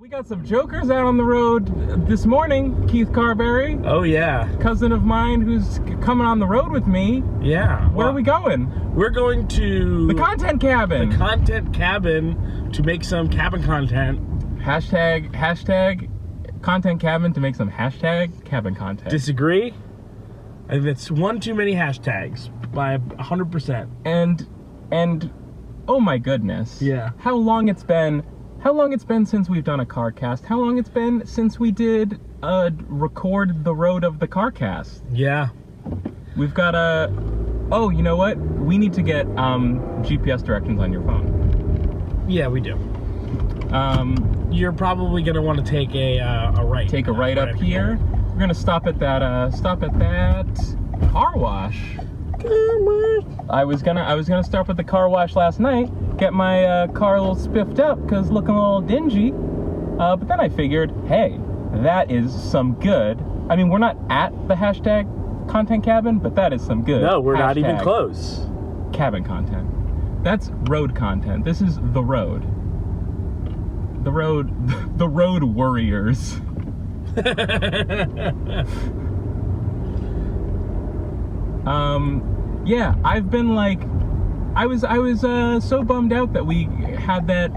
We got some jokers out on the road this morning. Keith Carberry. Oh, yeah. Cousin of mine who's coming on the road with me. Yeah. Where are we going? We're going to... The content cabin. The content cabin to make some cabin content. Hashtag content cabin to make some hashtag cabin content. Disagree? I think that's one too many hashtags by 100%. And oh my goodness. Yeah. How long it's been since we've done a CarCast? How long it's been since we did record the road of the CarCast? Yeah. We've got oh, you know what? We need to get GPS directions on your phone. Yeah, we do. You're probably gonna want to take a right. Take a right up here. We're gonna stop at that car wash. I was gonna stop at the car wash last night, get my car a little spiffed up because looking a little dingy. But then I figured, hey, that is some good. I mean, we're not at the hashtag content cabin, but that is some good. No, we're not even close. Cabin content. That's road content. This is the road. The Road Worriers. Yeah, I've been like, I was so bummed out that we had that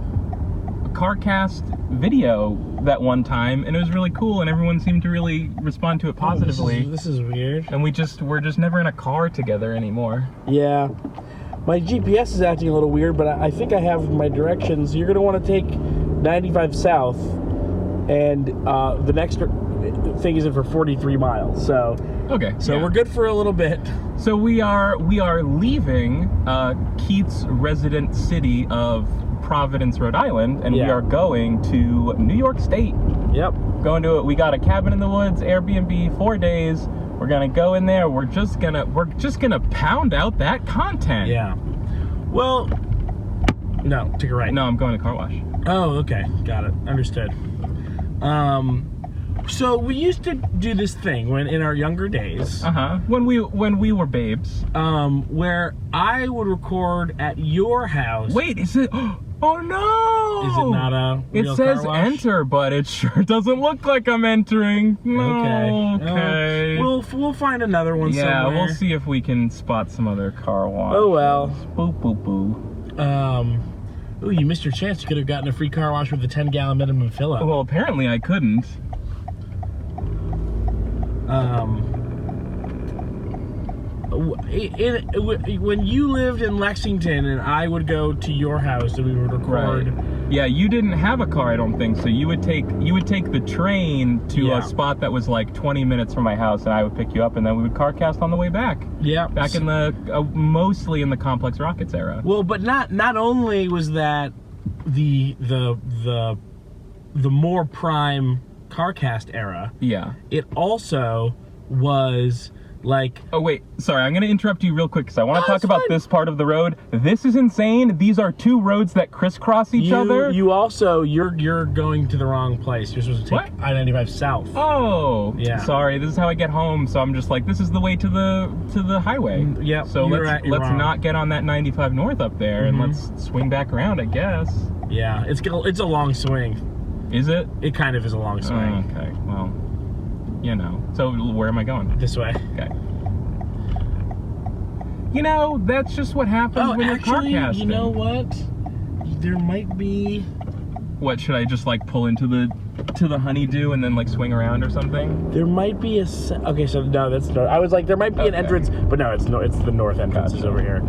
CarCast video that one time, and it was really cool, and everyone seemed to really respond to it positively. Oh, this is weird. And we're just never in a car together anymore. Yeah. My GPS is acting a little weird, but I think I have my directions. You're going to want to take 95 south, and the next thing is in for 43 miles. So okay, so yeah. We're good for a little bit. So we are leaving Keith's resident city of Providence, Rhode Island, and we are going to New York State. Yep. Going to it. We got a cabin in the woods, Airbnb, 4 days. We're gonna go in there. We're just gonna pound out that content. Yeah. Well, no, take a right. No, I'm going to car wash. Oh, okay, got it. Understood. So we used to do this thing when in our younger days. When we were babes. Where I would record at your house. Wait, is it? Oh no! Is it not a real It says car wash? enter, but it sure doesn't look like I'm entering. No. Okay. We'll find another one somewhere. Yeah, we'll see if we can spot some other car wash. Oh well. Boop boop boo. Ooh, you missed your chance. You could have gotten a free car wash with a 10-gallon minimum fill-up. Well, apparently I couldn't. When you lived in Lexington and I would go to your house and we would record. Right. Yeah, you didn't have a car, I don't think, so you would take the train to a spot that was like 20 minutes from my house, and I would pick you up, and then we would CarCast on the way back. Yeah. Back in the mostly in the Complex Rockets era. Well, but not only was that the more prime CarCast era. Yeah. It also was like... Oh wait, sorry, I'm gonna interrupt you real quick because I want to talk about this part of the road. This is insane. These are two roads that crisscross each other. You're going to the wrong place. You're supposed to take I-95 south. Oh, yeah. Sorry, this is how I get home. So I'm just like, this is the way to the highway. Yeah. So let's not get on that 95 north up there, and let's swing back around, I guess. Yeah, it's a long swing. Is it? It kind of is a long swing. Oh, okay, well, you know. So where am I going? This way. Okay. You know, that's just what happens when you're CarCasting. You know what? There might be... What, should I just like pull into the honeydew and then like swing around or something? There might be a... Okay, so no, that's north. I was like, there might be an entrance, but no, it's the north entrance is over here.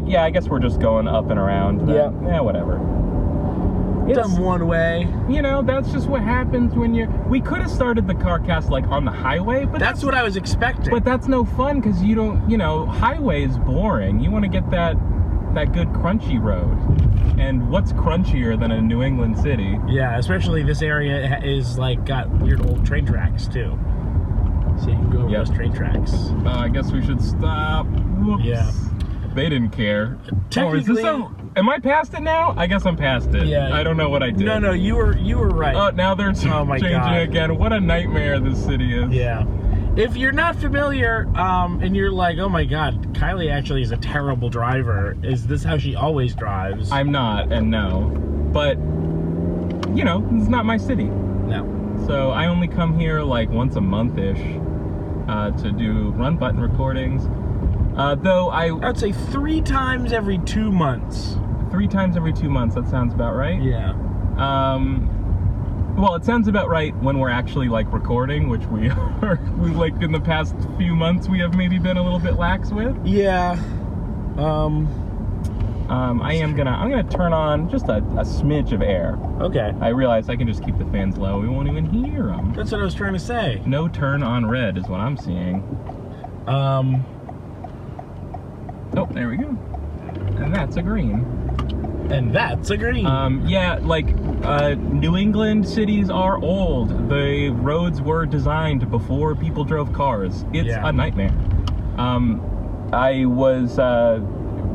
Yeah, I guess we're just going up and around. Then. Yeah, whatever. It's one way. You know, that's just what happens when you're... We could have started the CarCast like on the highway, but that's what I was expecting. But that's no fun because you don't, highway is boring. You want to get that good crunchy road. And what's crunchier than a New England city? Yeah, especially this area is like got weird old train tracks too. So you can go over those train tracks. I guess we should stop. Whoops. Yeah. They didn't care. Technically, am I past it now? I guess I'm past it. Yeah. I don't know what I did. No, you were right. Oh, now they're changing again. What a nightmare this city is. Yeah. If you're not familiar, and you're like, oh my God, Kylie actually is a terrible driver. Is this how she always drives? I'm not, and no. But you know, it's not my city. No. So I only come here like once a month-ish to do run button recordings. Though I'd say 3 times every 2 months. 3 times every 2 months, that sounds about right. Yeah. Well, it sounds about right when we're actually like recording, which we are. We like in the past few months we have maybe been a little bit lax with. Yeah. I'm gonna turn on just a smidge of air. Okay. I realize I can just keep the fans low. We won't even hear them. That's what I was trying to say. No turn on red is what I'm seeing. Oh, there we go. And that's a green. And that's a green. Yeah, like, New England cities are old. The roads were designed before people drove cars. It's a nightmare.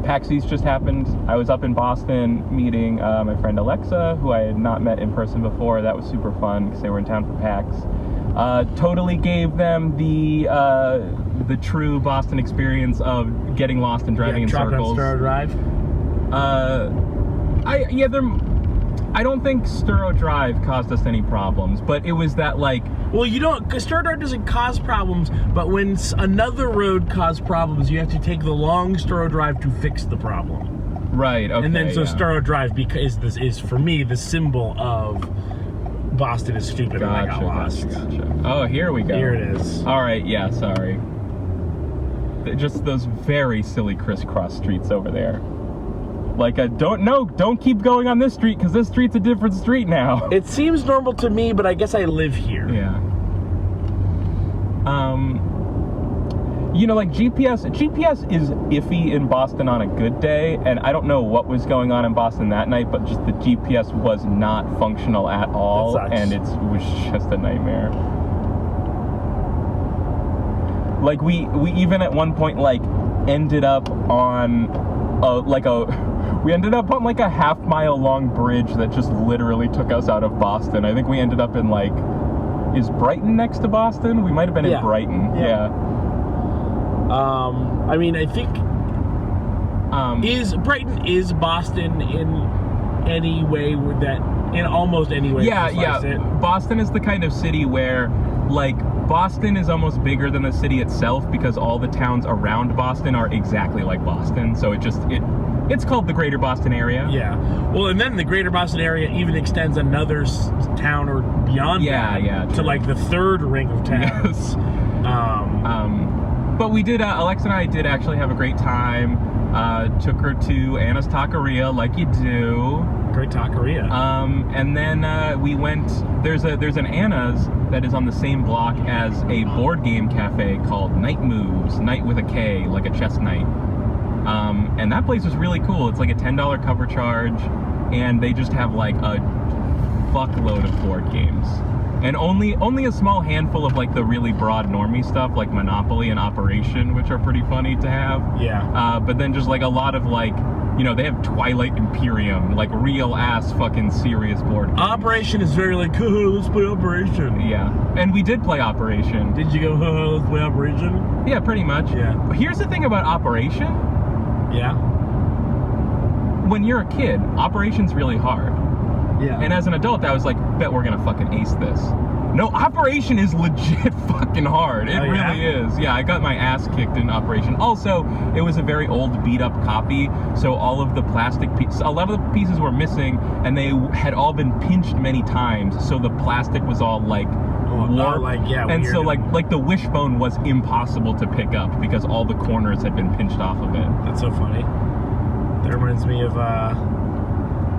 PAX East just happened. I was up in Boston meeting my friend Alexa, who I had not met in person before. That was super fun because they were in town for PAX. Totally gave them the true Boston experience of getting lost and driving in circles. Sturrow Drive. I don't think Sturrow Drive caused us any problems, but it was that like. Well, you don't, because Sturrow Drive doesn't cause problems, but when another road caused problems, you have to take the long Sturrow Drive to fix the problem. Right. Okay. And then Sturrow Drive is for me the symbol of Boston is stupid and I got lost. Gotcha. Oh, here we go. Here it is. All right. Yeah. Sorry. Just those very silly crisscross streets over there. Like, don't keep going on this street because this street's a different street now. It seems normal to me, but I guess I live here. Yeah. You know, like GPS is iffy in Boston on a good day, and I don't know what was going on in Boston that night, but just the GPS was not functional at all, and it was just a nightmare. Like, we even at one point, like, ended up on we ended up on like a half-mile long bridge that just literally took us out of Boston. I think we ended up in like, is Brighton next to Boston? We might have been in Brighton. Yeah. I mean, I think Brighton is Boston in any way in almost any way. Yeah. Boston is the kind of city where like Boston is almost bigger than the city itself because all the towns around Boston are exactly like Boston. So it's called the Greater Boston area. Yeah. Well, and then the Greater Boston area even extends another town or beyond that to like the third ring of towns. Yes. But we did, Alexa and I did actually have a great time. Took her to Anna's Taqueria like you do. Great taqueria. And then we went, there's an Anna's that is on the same block as a board game cafe called Night Moves, Night with a K, like a chess night. And that place was really cool. It's like a $10 cover charge, and they just have like a fuckload of board games. And only a small handful of like the really broad normie stuff like Monopoly and Operation, which are pretty funny to have. Yeah. But then just like a lot of like, you know, they have Twilight Imperium, like real ass fucking serious board games. Operation is very like, let's play Operation. Yeah. And we did play Operation. Did you go, let's play Operation? Yeah, pretty much. Yeah. But here's the thing about Operation. Yeah. When you're a kid, Operation's really hard. Yeah. And as an adult, I was like, bet we're gonna fucking ace this. No, Operation is legit fucking hard. It really is. Yeah, I got my ass kicked in Operation. Also, it was a very old, beat-up copy, so all of the plastic pieces, a lot of the pieces were missing, and they had all been pinched many times, so the plastic was all like warped. And so like the wishbone was impossible to pick up because all the corners had been pinched off of it. That's so funny. That reminds me of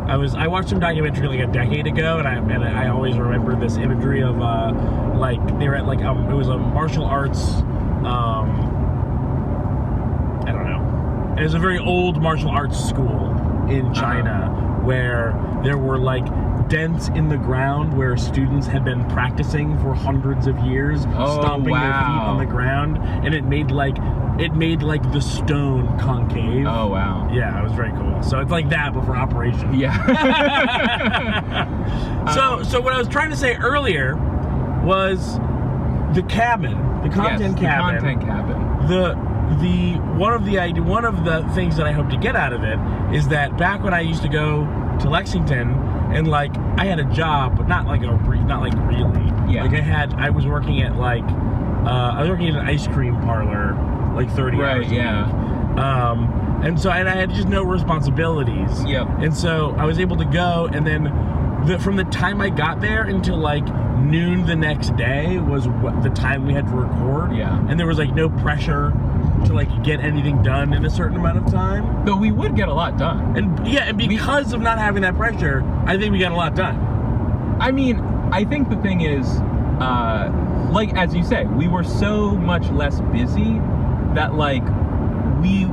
I watched some documentary like a decade ago, and I always remember this imagery of like they were at like it was a martial arts I don't know. It was a very old martial arts school in China where there were like dents in the ground where students had been practicing for hundreds of years, stomping their feet on the ground, and it made like the stone concave. Oh wow. Yeah, it was very cool. So it's like that, but for Operation. Yeah. So what I was trying to say earlier was the cabin, the content cabin. The content cabin. One of the things that I hope to get out of it is that back when I used to go to Lexington And like I had a job, but not like really. Yeah. Like I was working at like I was working at an ice cream parlor like 30 hours a week. And so I had just no responsibilities. Yep. And so I was able to go, and then from the time I got there until like noon the next day was the time we had to record. Yeah. And there was like no pressure to like get anything done in a certain amount of time. Though we would get a lot done. And because of not having that pressure, I think we got a lot done. I mean, I think the thing is, like as you say, we were so much less busy that like we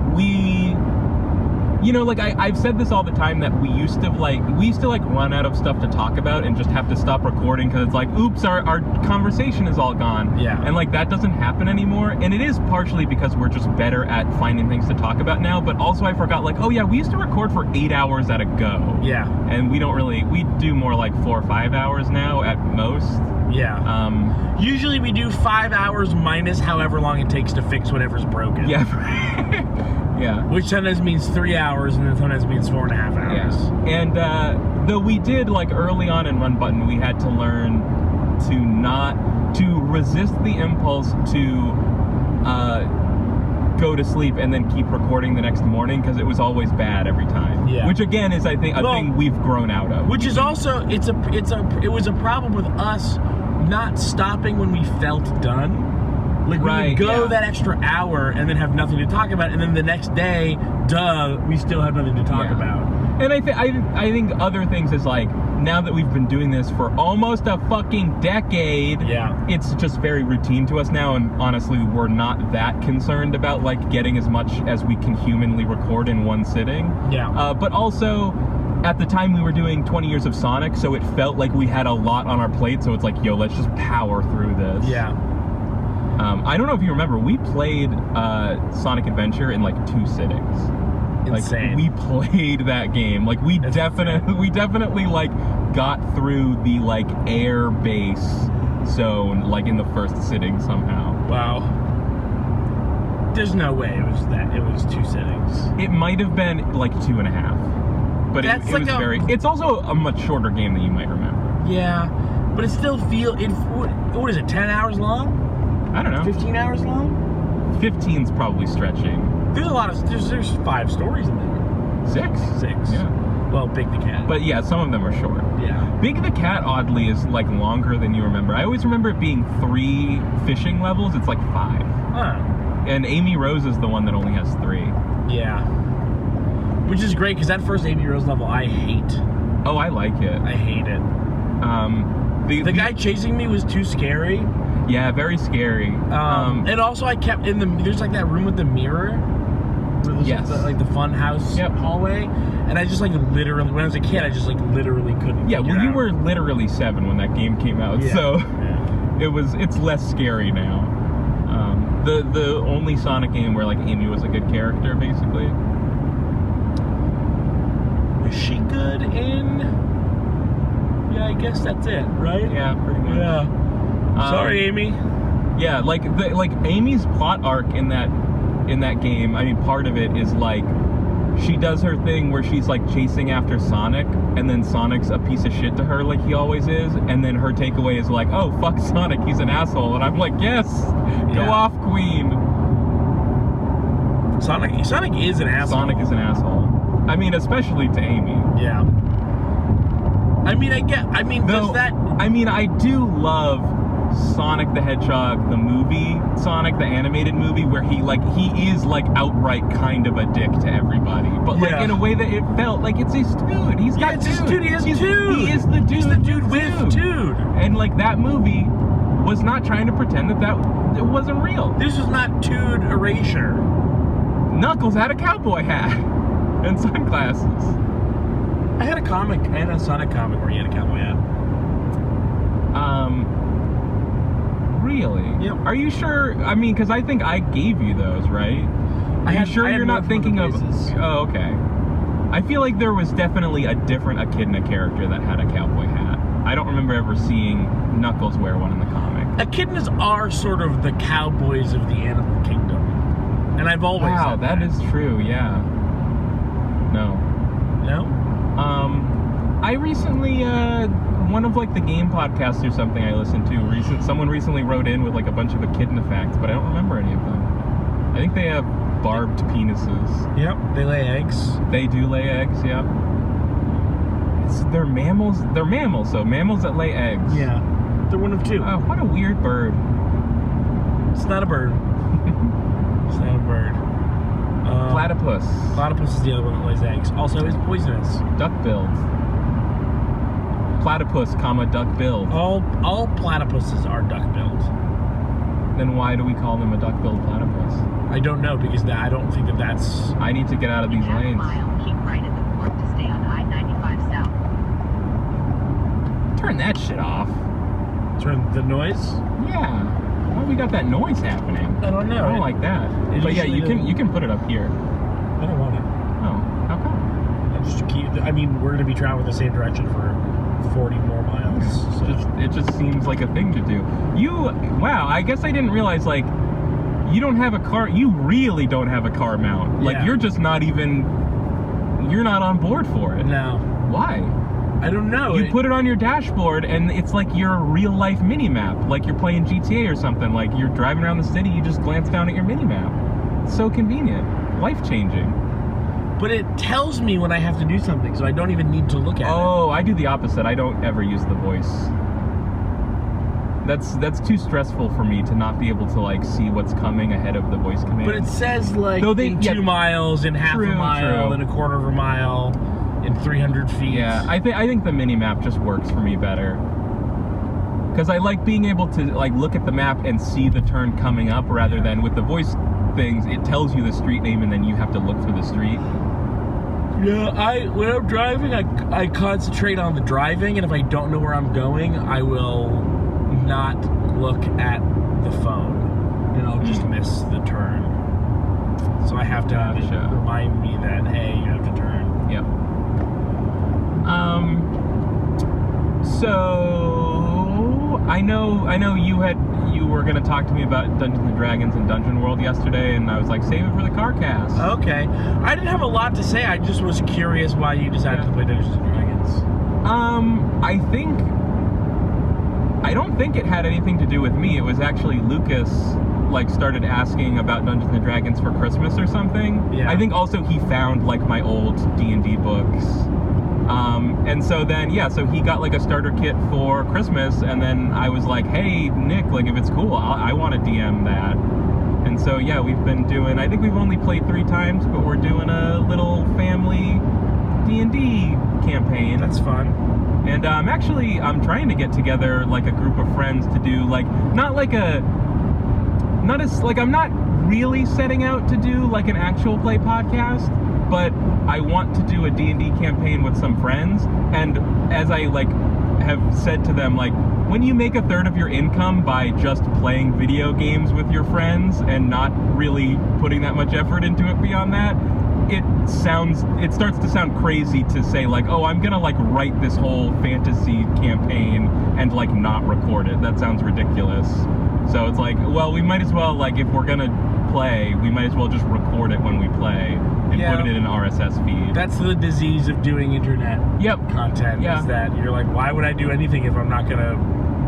you know, like I've said this all the time, that we used to run out of stuff to talk about and just have to stop recording because it's like, oops, our conversation is all gone. Yeah. And like that doesn't happen anymore. And it is partially because we're just better at finding things to talk about now, but also I forgot, like, oh yeah, we used to record for 8 hours at a go. Yeah. And we do more like 4 or 5 hours now at most. Yeah. Usually we do 5 hours minus however long it takes to fix whatever's broken. Yeah. Yeah. Which sometimes means 3 hours, and then sometimes means 4.5 hours. Yeah. And though we did, like early on in Run Button, we had to learn to resist the impulse to go to sleep and then keep recording the next morning, because it was always bad every time. Yeah. Which again is, I think, a thing we've grown out of. Which is also it was a problem with us not stopping when we felt done. Like we would go that extra hour and then have nothing to talk about, and then the next day, we still have nothing to talk about. And I think other things is like, now that we've been doing this for almost a fucking decade, it's just very routine to us now, and honestly, we're not that concerned about like getting as much as we can humanly record in one sitting. Yeah. But also, at the time we were doing 20 years of Sonic, so it felt like we had a lot on our plate, so it's like, yo, let's just power through this. Yeah. I don't know if you remember, we played Sonic Adventure in like 2 sittings. Insane. Like, we played that game. Like, we definitely like got through the like air base zone like in the first sitting somehow. Wow. There's no way it was 2 sittings. It might have been like 2.5. But it was very. It's also a much shorter game than you might remember. Yeah, but it still what is it? 10 hours long? I don't know. 15 hours long? 15's probably stretching. There's a lot of there's 5 stories in there. 6. Yeah. Well, Big the Cat. But yeah, some of them are short. Yeah. Big the Cat, oddly, is like longer than you remember. I always remember it being 3 fishing levels. It's like 5. Huh. And Amy Rose is the one that only has 3. Yeah. Which is great, because that first Amy Rose level I hate. Oh, I like it. I hate it. The guy chasing me was too scary. Yeah, very scary. And also I kept there's like that room with the mirror. Yes. Like the fun house hallway. And I just like literally, when I was a kid, I just like literally couldn't. Yeah, well, you were literally 7 when that game came out, so it's less scary now. The only Sonic game where like Amy was a good character, basically. Is she good in? Yeah, I guess that's it, right? Yeah, pretty much. Yeah. Sorry, Amy. Yeah, like Amy's plot arc in that game. I mean, part of it is like she does her thing where she's like chasing after Sonic, and then Sonic's a piece of shit to her, like he always is, and then her takeaway is like, oh fuck Sonic, he's an asshole, and I'm like, yes, go off, Queen. Sonic is an asshole. Sonic is an asshole. I mean, especially to Amy. Yeah. I do love Sonic the Hedgehog, the movie, Sonic the animated movie, where he is like outright kind of a dick to everybody, but like in a way that it felt like it's his dude. He's got his dude. He is dude. He is the dude. He's the dude with dude. And like that movie was not trying to pretend that it wasn't real. This was not dude erasure. Knuckles had a cowboy hat and sunglasses. I had a Sonic comic where he had a cowboy hat. Really? Yep. Are you sure? I mean, because I think I gave you those, right? Are you sure you're not thinking of? Oh, okay. I feel like there was definitely a different Echidna character that had a cowboy hat. I don't remember ever seeing Knuckles wear one in the comic. Echidnas are sort of the cowboys of the animal kingdom, and I've always said that. That is true. Yeah. No. I recently, one of like the game podcasts or something I listened to, someone recently wrote in with like a bunch of echidna facts, but I don't remember any of them. I think they have barbed penises. Yep, they lay eggs. They do lay eggs, yeah. They're mammals. They're mammals, so mammals that lay eggs. Yeah, they're one of two. Oh, what a weird bird. It's not a bird. It's not a bird. Platypus. Platypus is the other one that lays eggs. Also, it's poisonous. Duck-billed. Platypus, duck-billed. All platypuses are duck-billed. Then why do we call them a duck-billed platypus? I don't know, because I don't think that's... I need to get out of these lanes. Mile, keep right at the fork to stay on I-95 South. Turn that shit off. Turn the noise? Yeah. Why we got that noise happening? I don't know. I don't like that. But yeah, you can put it up here. I don't want it. Oh, how come? I'm just I mean, we're going to be traveling the same direction for 40 more miles. So. It just seems like a thing to do. Wow, I guess I didn't realize, like, you don't have a car, you really don't have a car mount. Like, Yeah. you're just not even, you're not on board for it. No. Why? I don't know. You put it on your dashboard and it's like your real life mini map. Like you're playing GTA or something. Like you're driving around the city, you just glance down at your mini map. It's so convenient. Life changing. But it tells me when I have to do something, so I don't even need to look at it. Oh, I do the opposite. I don't ever use the voice. That's too stressful for me to not be able to like see what's coming ahead of the voice command. But it says like No, in 2 miles, in half True, a mile, true. in a quarter of a mile, in 300 feet. Yeah, I think the mini map just works for me better. Because I like being able to like look at the map and see the turn coming up rather than with the voice things, it tells you the street name and then you have to look for the street. Yeah, when I'm driving, I concentrate on the driving, and if I don't know where I'm going, I will not look at the phone, and I'll just miss the turn. So I have to have it Gotcha. remind me that, hey, you have to turn. Yep. So I know you were gonna talk to me about Dungeons and Dragons and Dungeon World yesterday, and I was like, save it for the car cast. Okay. I didn't have a lot to say. I just was curious why you decided to play Dungeons and Dragons. I don't think it had anything to do with me. It was actually Lucas like started asking about Dungeons and Dragons for Christmas or something. Yeah. I think also he found like my old D&D books. And so then, yeah, so he got like a starter kit for Christmas, and then I was like, hey, Nick, like if it's cool, I want to DM that. And so, yeah, we've been doing, I think we've only played 3 times, but we're doing a little family D&D campaign. That's fun. And I'm trying to get together like a group of friends to do like, I'm not really setting out to do like an actual play podcast, but I want to do a D&D campaign with some friends. And as I like have said to them, like when you make a third of your income by just playing video games with your friends and not really putting that much effort into it beyond that, it starts to sound crazy to say like, oh, I'm gonna like write this whole fantasy campaign and like not record it. That sounds ridiculous. So it's like, well, we might as well, like, if we're gonna play, we might as well just record it when we play and put it in an RSS feed. That's the disease of doing internet content, is that you're like, why would I do anything if I'm not gonna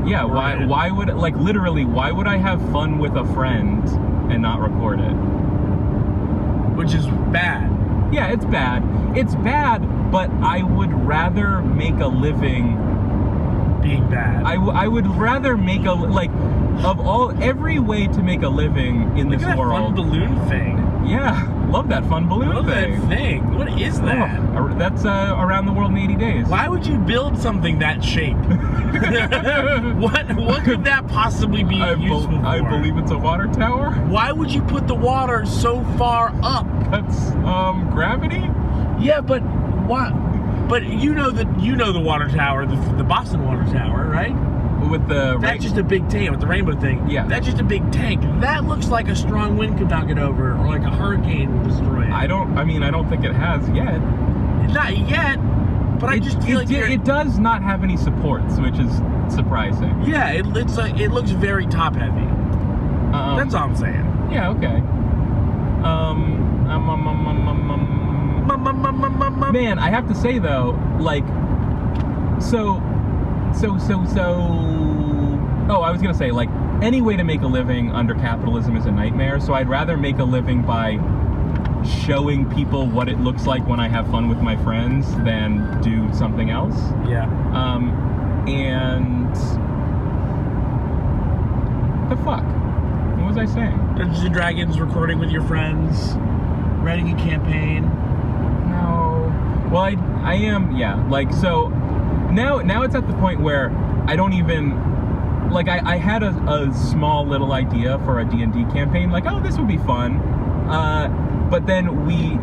Yeah, why would, like, literally, why would I have fun with a friend and not record it? Which is bad. Yeah, it's bad. It's bad, but I would rather make a living being bad. I would rather make every way to make a living in this world. Fun balloon thing. Yeah, love that fun balloon thing. That thing. What is that? Oh, that's around the world in 80 days. Why would you build something that shape? What could that possibly be useful for? I believe it's a water tower. Why would you put the water so far up? That's gravity. Yeah, but what? But you know the water tower, the Boston water tower, right? With the that's just a big tank with the rainbow thing. Yeah, that's just a big tank. That looks like a strong wind could knock it over, or like a hurricane will destroy it. I don't think it has yet. Not yet. But I just feel like it does not have any supports, which is surprising. Yeah, it looks very top heavy. That's all I'm saying. Yeah. Okay. Man, I have to say though, like, Oh, I was gonna say, like, any way to make a living under capitalism is a nightmare. So I'd rather make a living by showing people what it looks like when I have fun with my friends than do something else. Yeah. And the fuck? What was I saying? Dungeons and Dragons, recording with your friends, writing a campaign. No. Well, I am, yeah. Like, so now it's at the point where I don't even, like, I had a small little idea for a D&D campaign, like, oh, this would be fun. But then we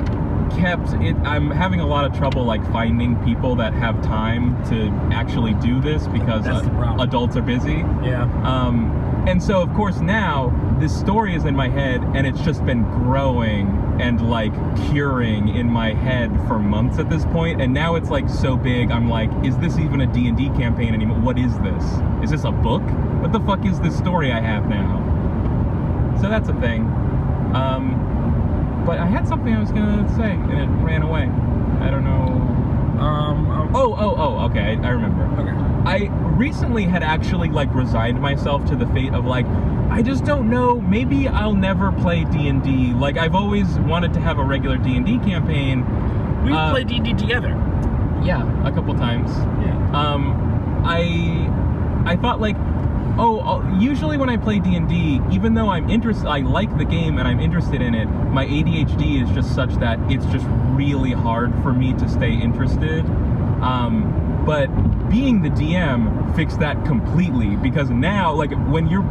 kept it, I'm having a lot of trouble, like, finding people that have time to actually do this because adults are busy. Yeah. And so, of course, now this story is in my head, and it's just been growing and, like, curing in my head for months at this point. And now it's, like, so big, I'm like, is this even a D&D campaign anymore? What is this? Is this a book? What the fuck is this story I have now? So that's a thing. But I had something I was gonna say, and it ran away. I don't know. Okay, I remember. Okay. I recently had actually, like, resigned myself to the fate of, like, I just don't know, maybe I'll never play D&D. Like, I've always wanted to have a regular D&D campaign. We've played D&D together. Yeah, a couple times. Yeah. I thought, like, usually when I play D&D, even though I like the game and I'm interested in it, my ADHD is just such that it's just really hard for me to stay interested. But being the DM fixed that completely, because now, like, when you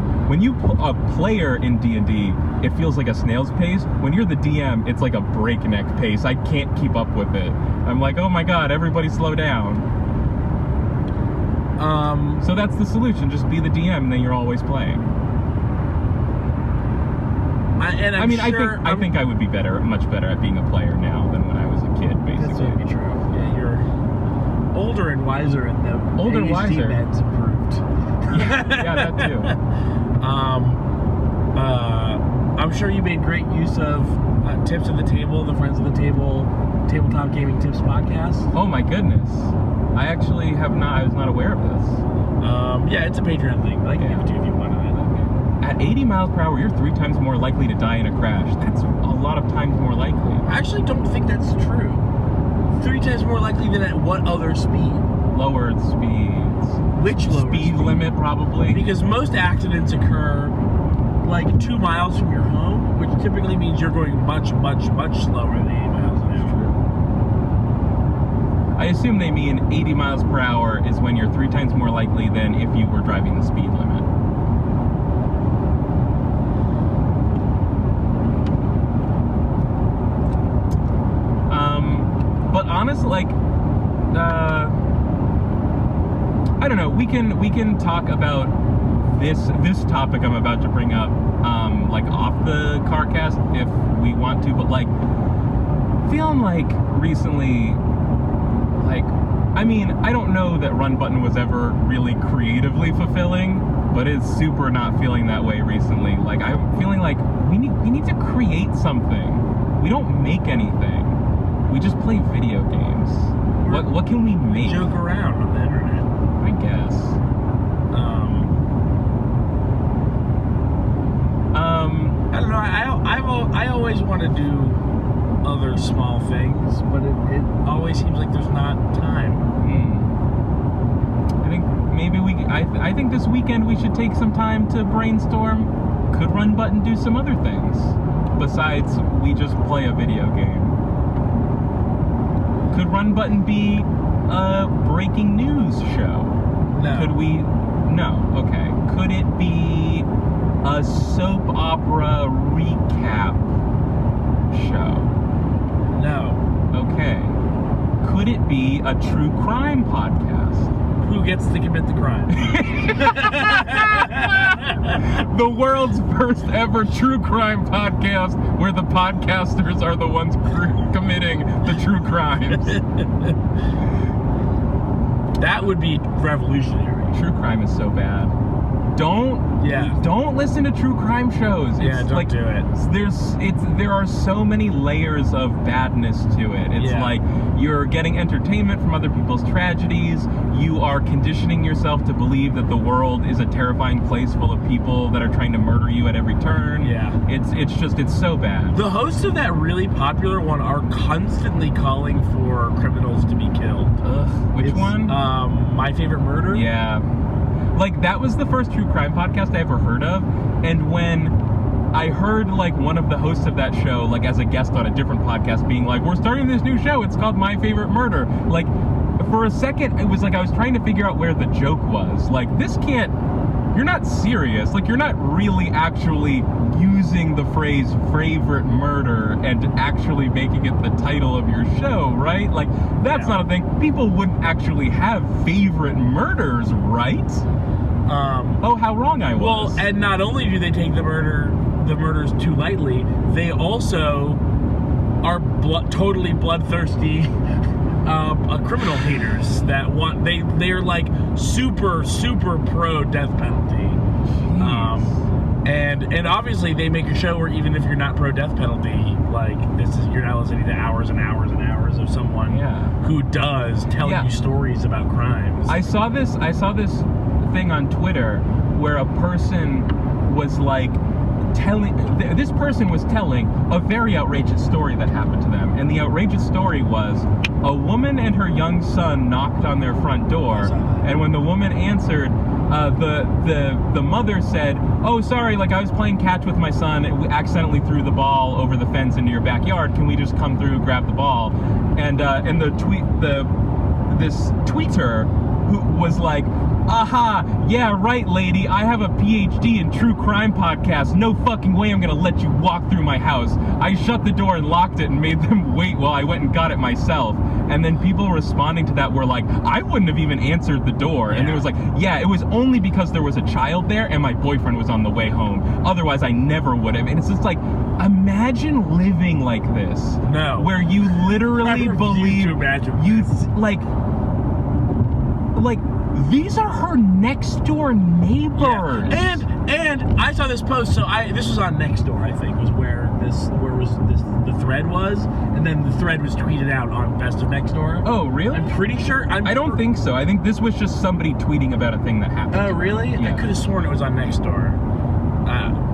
a player in D&D, it feels like a snail's pace. When you're the DM, it's like a breakneck pace. I can't keep up with it. I'm like, oh my god, everybody slow down. So that's the solution. Just be the DM, and then you're always playing. I think I would be much better at being a player now than when I was a kid, basically. That's very true. Yeah, you're older and wiser, and the ADHD meds improved. Yeah, that too. I'm sure you made great use of Tips of the Table, the Friends of the Table, Tabletop Gaming Tips podcast. Oh my goodness. I actually I was not aware of this. Yeah, it's a Patreon thing. I can give it to you if you want it. At 80 miles per hour, you're 3 times more likely to die in a crash. That's a lot of times more likely. I actually don't think that's true. 3 times more likely than at what other speed? Lowered speeds. Which lowered speed limit, probably? Because most accidents occur like 2 miles from your home, which typically means you're going much, much, much slower than 80 miles an hour. I assume they mean 80 miles per hour is when you're 3 times more likely than if you were driving the speed limit. But honestly, like, I don't know. We can talk about this topic I'm about to bring up, like, off the CarCast if we want to. But, like, feeling like recently, like, I mean, I don't know that Run Button was ever really creatively fulfilling, but it's super not feeling that way recently. Like, I'm feeling like we need to create something. We don't make anything. We just play video games. What can we make? Joke around on the internet, I guess. I don't know. I always want to do other small things, but it always seems like there's not time. I think maybe I think this weekend we should take some time to brainstorm. Could Run Button do some other things besides we just play a video game? Could Run Button be a breaking news show? No. Could we? No. Okay. Could it be a soap opera recap show? No. Okay. Could it be a true crime podcast? Who gets to commit the crime? The world's first ever true crime podcast where the podcasters are the ones committing the true crimes. That would be revolutionary. True crime is so bad. Don't listen to true crime shows. Don't do it. There are so many layers of badness to it. It's like You're getting entertainment from other people's tragedies. You are conditioning yourself to believe that the world is a terrifying place full of people that are trying to murder you at every turn. Yeah. It's so bad. The hosts of that really popular one are constantly calling for criminals to be killed. Ugh, which one? My Favorite Murder. Yeah. Like, that was the first true crime podcast I ever heard of, and when I heard, like, one of the hosts of that show, like, as a guest on a different podcast being like, we're starting this new show, it's called My Favorite Murder. Like, for a second, it was like I was trying to figure out where the joke was. Like, you're not serious. Like, you're not really actually using the phrase favorite murder and actually making it the title of your show, right? Like, that's not a thing. People wouldn't actually have favorite murders, right? Oh, how wrong I was. Well, and not only do they take the murders too lightly, they also are totally bloodthirsty criminal haters that want they're like super pro death penalty. And obviously they make a show where even if you're not pro death penalty, like you're not listening to hours and hours and hours of someone who does tell you stories about crimes. I saw this thing on Twitter where a person was like this person was telling a very outrageous story that happened to them, and the outrageous story was a woman and her young son knocked on their front door, and when the woman answered, the mother said, "Oh, sorry, like I was playing catch with my son, we accidentally threw the ball over the fence into your backyard. Can we just come through, grab the ball?" And this tweeter who was like, "Aha, yeah, right, lady. I have a PhD in true crime podcasts. No fucking way I'm gonna let you walk through my house. I shut the door and locked it and made them wait while I went and got it myself." And then people responding to that were like, "I wouldn't have even answered the door." And it was like, "Yeah, it was only because there was a child there and my boyfriend was on the way home. Otherwise, I never would have." And it's just like, imagine living like this. No. Where you literally believe to imagine you this. like these are her next door neighbors. Yeah. And I saw this post. So this was on Nextdoor, I think, was where the thread was, and then the thread was tweeted out on Best of Nextdoor. Oh, really? I'm pretty sure. I don't think so. I think this was just somebody tweeting about a thing that happened. Oh, really? Yeah. I could have sworn it was on Nextdoor.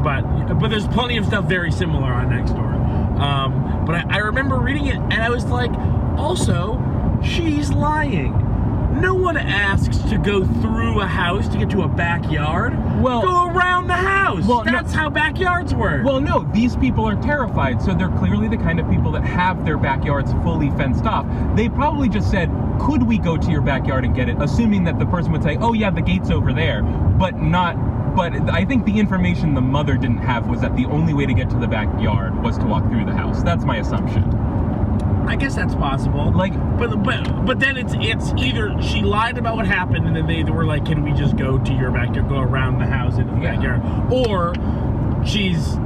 But there's plenty of stuff very similar on Nextdoor. But I remember reading it, and I was like, also, she's lying. No one asks to go through a house to get to a backyard. Well, go around the house. Well, that's how backyards work. Well, no, these people are terrified, so they're clearly the kind of people that have their backyards fully fenced off. They probably just said, "Could we go to your backyard and get it?" Assuming that the person would say, "Oh yeah, the gate's over there," but I think the information the mother didn't have was that the only way to get to the backyard was to walk through the house. That's my assumption. I guess that's possible. Like, but then it's either she lied about what happened, and then they were like, "Can we just go to your backyard, go around the house into the backyard?" Or she's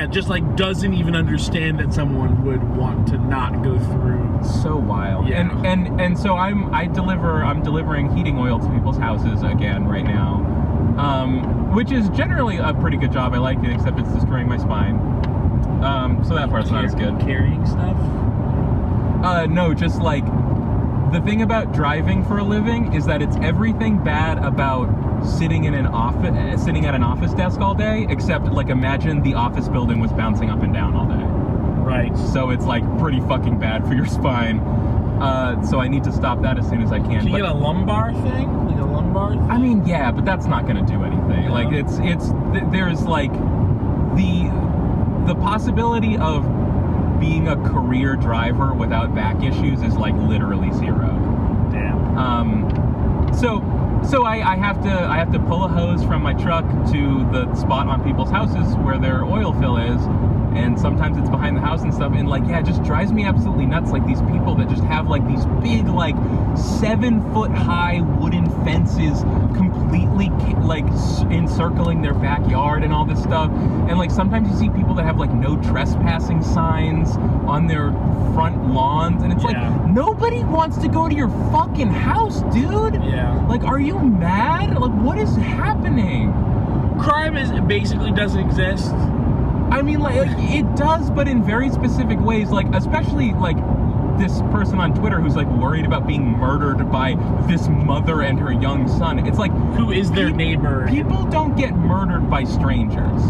just like doesn't even understand that someone would want to not go through. So wild. Yeah. And so I'm delivering heating oil to people's houses again right now, which is generally a pretty good job. I like it, except it's destroying my spine. So that part's not as good. Carrying stuff. No, just like the thing about driving for a living is that it's everything bad about sitting at an office desk all day, except like imagine the office building was bouncing up and down all day. Right. So it's like pretty fucking bad for your spine. So I need to stop that as soon as I can. Can you get a lumbar thing? Like a lumbar thing? I mean, yeah, but that's not going to do anything. Yeah. Like there's like the possibility of being a career driver without back issues is like literally zero. Damn. So I have to pull a hose from my truck to the spot on people's houses where their oil fill is, and sometimes it's behind the house and stuff, and like, yeah, it just drives me absolutely nuts, like these people that just have like these big, like 7-foot high wooden fences completely like encircling their backyard and all this stuff. And like sometimes you see people that have like no trespassing signs on their front lawns, and it's like, nobody wants to go to your fucking house, dude. Yeah. Like, are you mad? Like, what is happening? Crime basically doesn't exist. I mean, like, it does, but in very specific ways. Like, especially, like, this person on Twitter who's like worried about being murdered by this mother and her young son. It's like, who is their neighbor? People don't get murdered by strangers.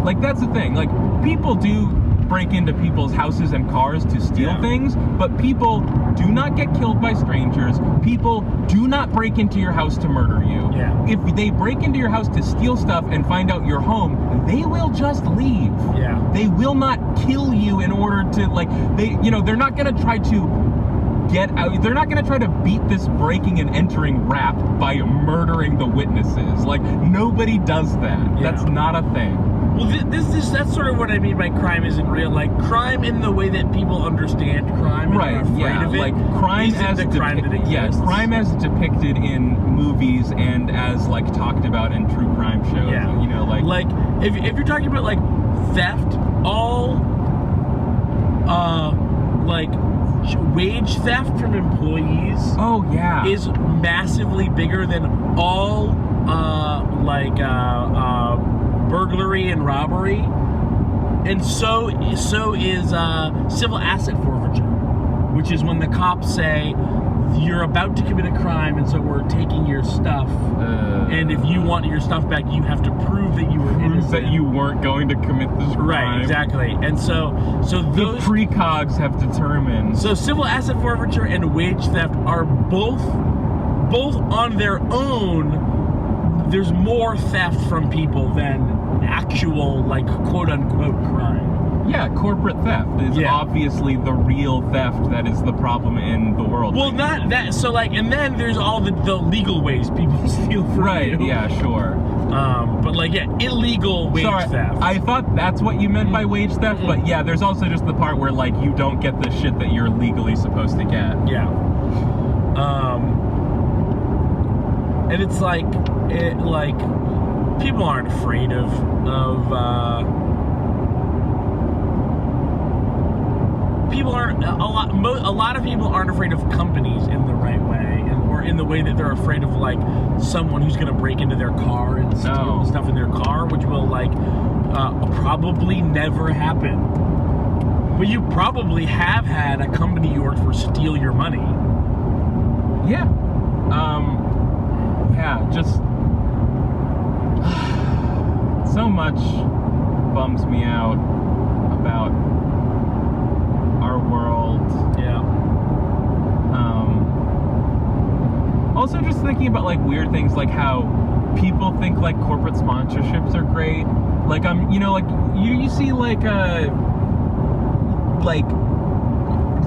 Like, that's the thing. Like, people do break into people's houses and cars to steal things, but people do not get killed by strangers. People do not break into your house to murder you. Yeah. If they break into your house to steal stuff and find out you're home, they will just leave. Yeah. They will not kill you in order to, like, they're not going to try to get out. They're not going to try to beat this breaking and entering rap by murdering the witnesses. Like, nobody does that. Yeah. That's not a thing. Well, that's sort of what I mean by crime isn't real. Like, crime in the way that people understand crime and are afraid of it. Like crime as as crime that exists. crime as depicted in movies and as like talked about in true crime shows. Yeah. You know, like if you're talking about like theft, all like wage theft from employees. Oh yeah. Is massively bigger than all burglary and robbery, and so is civil asset forfeiture, which is when the cops say you're about to commit a crime and so we're taking your stuff, and if you want your stuff back, you have to prove that you were innocent, that you weren't going to commit this crime. Right, exactly. And so the precogs have determined. So civil asset forfeiture and wage theft are both on their own. There's more theft from people than actual, like, quote-unquote crime. Yeah, corporate theft is obviously the real theft that is the problem in the world. Well, not that. So, like, and then there's all the legal ways people steal from you. Yeah, sure. But, like, illegal wage theft. I thought that's what you meant by wage theft, but yeah, there's also just the part where, like, you don't get the shit that you're legally supposed to get. Yeah. And it's like, people aren't afraid of people aren't a lot of people aren't afraid of companies in the right way, or in the way that they're afraid of like someone who's going to break into their car and steal stuff in their car, which will probably never happen. But you probably have had a company you worked for steal your money. Yeah. Yeah, just so much bums me out about our world. Yeah. Also just thinking about like weird things, like how people think like corporate sponsorships are great. Like you see like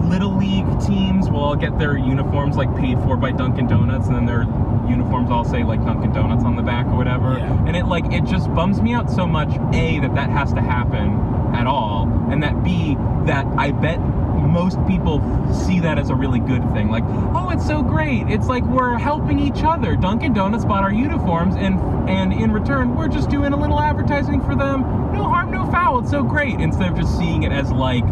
Little League teams will all get their uniforms like paid for by Dunkin' Donuts, and then their uniforms all say like Dunkin' Donuts on the back or whatever. Yeah. And it just bums me out so much, A, that has to happen at all, and that B, that I bet most people see that as a really good thing. Like, oh, it's so great. It's like we're helping each other. Dunkin' Donuts bought our uniforms, and in return, we're just doing a little advertising for them. No harm, no foul. It's so great. Instead of just seeing it as like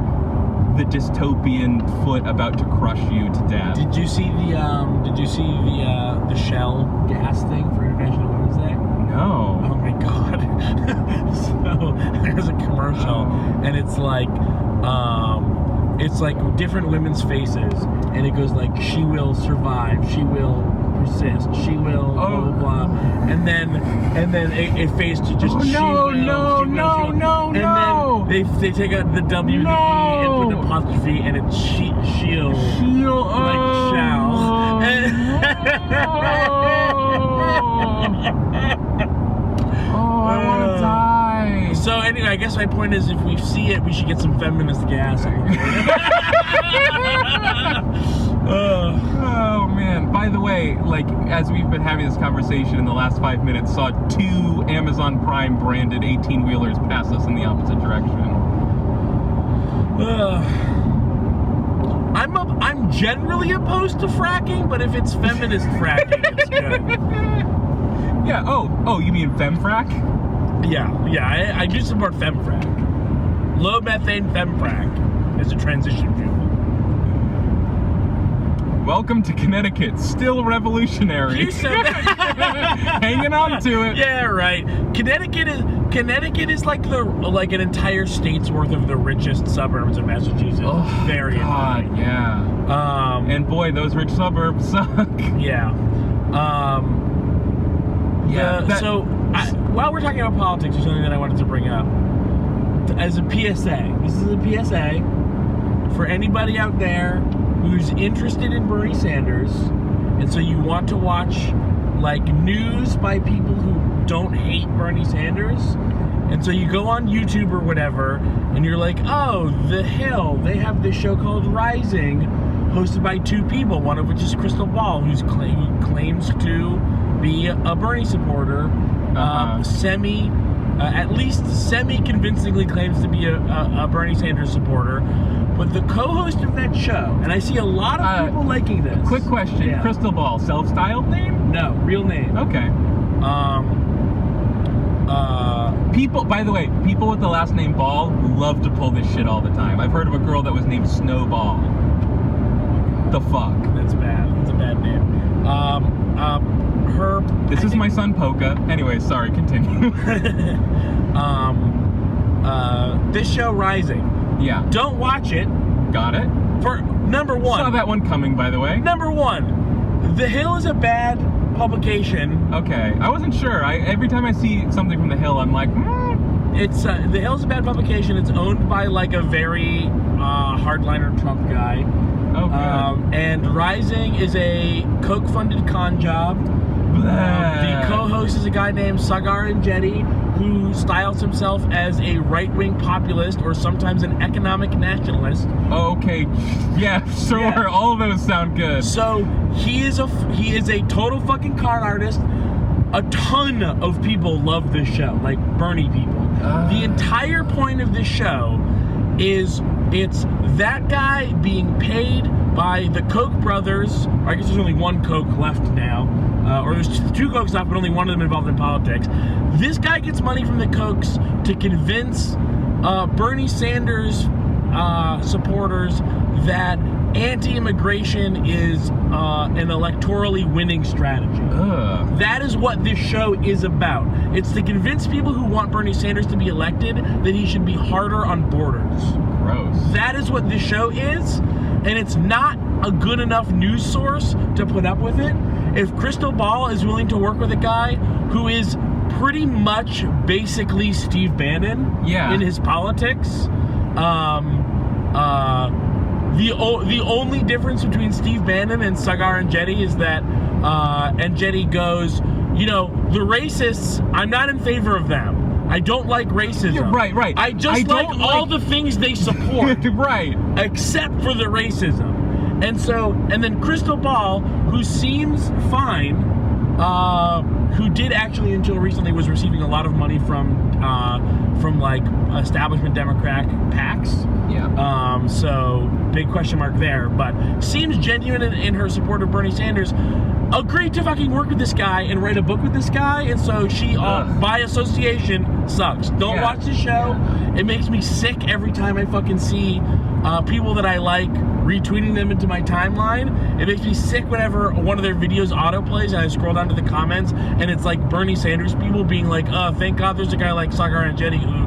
the dystopian foot about to crush you to death. Did you see the Shell gas thing for International Women's Day? No. Oh my god. So there's a commercial and it's like different women's faces, and it goes like, she will survive, she will persist, she will blah blah blah, and then it fades to just no. And then they take out the W and the E and put an apostrophe, and it's she'll like shall. I want to die. So anyway, I guess my point is, if we see it, we should get some feminist gas. Oh man. By the way, like, as we've been having this conversation in the last 5 minutes, saw 2 Amazon Prime branded 18-wheelers pass us in the opposite direction. I'm generally opposed to fracking, but if it's feminist fracking, it's good. Yeah. Oh, you mean femfrack? Yeah. I do support femfrack. Low methane femfrack is a transition fuel. welcome to Connecticut, still revolutionary. You said that. Hanging on to it. Yeah, right. Connecticut is like an entire state's worth of the richest suburbs of Massachusetts. Oh, Very God, annoying. yeah. And boy, those rich suburbs suck. Yeah. While we're talking about politics, there's something that I wanted to bring up. As a PSA, this is a PSA for anybody out there who's interested in Bernie Sanders, and so you want to watch like news by people who don't hate Bernie Sanders, and so you go on YouTube or whatever, and you're like, oh, The Hill, they have this show called Rising, hosted by two people, one of which is Crystal Ball, who claims to be a Bernie supporter, at least semi-convincingly claims to be a Bernie Sanders supporter. But the co-host of that show, and I see a lot of people liking this. Quick question, yeah. Crystal Ball, self-styled name? No, real name. Okay. People, by the way, people with the last name Ball love to pull this shit all the time. I've heard of a girl that was named Snowball. The fuck? That's bad. That's a bad name. This is my son Polka. Anyway, sorry, continue. This show Rising. Yeah. Don't watch it. Got it. For number one. Saw that one coming, by the way. Number one, The Hill is a bad publication. Okay, I wasn't sure. Every time I see something from The Hill, I'm like, It's The Hill is a bad publication. It's owned by like a very hardliner Trump guy. Oh, good. And Rising is a Coke-funded con job. The co-host is a guy named Sagar Enjeti, who styles himself as a right-wing populist or sometimes an economic nationalist. Okay, yeah, sure. Yeah. All of those sound good. So he is a total fucking con artist. A ton of people love this show, like Bernie people. The entire point of this show is it's that guy being paid by the Koch brothers. Or I guess there's only one Koch left now. Or there's two Kochs left, but only one of them involved in politics. This guy gets money from the Kochs to convince Bernie Sanders supporters that anti-immigration is an electorally winning strategy. That is what this show is about. It's to convince people who want Bernie Sanders to be elected that he should be harder on borders. Gross. That is what this show is, and it's not a good enough news source to put up with it. If Crystal Ball is willing to work with a guy who is pretty much basically Steve Bannon in his politics, the only difference between Steve Bannon and Sagar Enjeti is that Enjeti goes, the racists, I'm not in favor of them. I don't like racism. Yeah, right. I just like all the things they support. Right. Except for the racism. And then Crystal Ball, who seems fine, who did actually until recently was receiving a lot of money from like establishment Democrat PACs. Yeah. So big question mark there, but seems genuine in her support of Bernie Sanders. Agreed to fucking work with this guy and write a book with this guy, and so she, by association, sucks. Don't watch the show. Yeah. It makes me sick every time I fucking see people that I like retweeting them into my timeline. It makes me sick whenever one of their videos autoplays and I scroll down to the comments and it's like Bernie Sanders people being like, thank God there's a guy like Sagar Enjeti who,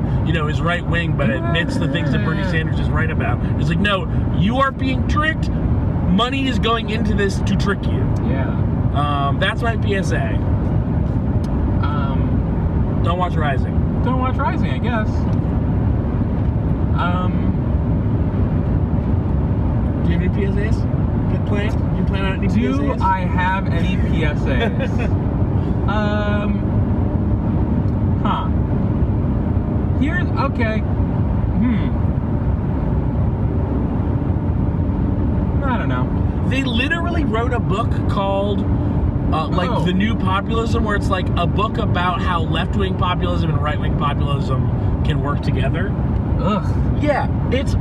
is right wing but admits the things that Bernie Sanders is right about. It's like, no, you are being tricked. Money is going into this to trick you. Yeah. That's my PSA. Don't watch Rising. Don't watch Rising, I guess. Do you have any PSAs planned? You plan on any PSAs? Do I have any PSAs? Here's, okay. I don't know. They literally wrote a book called The New Populism, where it's like a book about how left-wing populism and right-wing populism can work together. Ugh. Yeah, it's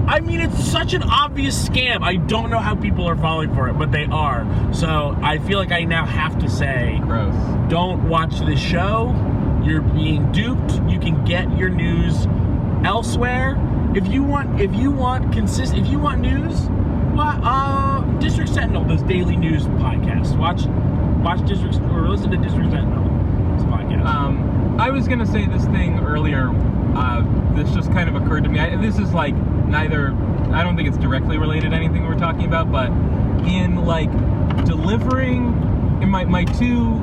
such an obvious scam. I don't know how people are falling for it, but they are. So I feel like I now have to say, gross. Don't watch this show. You're being duped. You can get your news elsewhere. If you want news, District Sentinel does daily news podcasts. Watch District or listen to District Sentinel's podcast. I was gonna say this thing earlier. This just kind of occurred to me. This is like neither. I don't think it's directly related to anything we're talking about, but in like delivering, in my two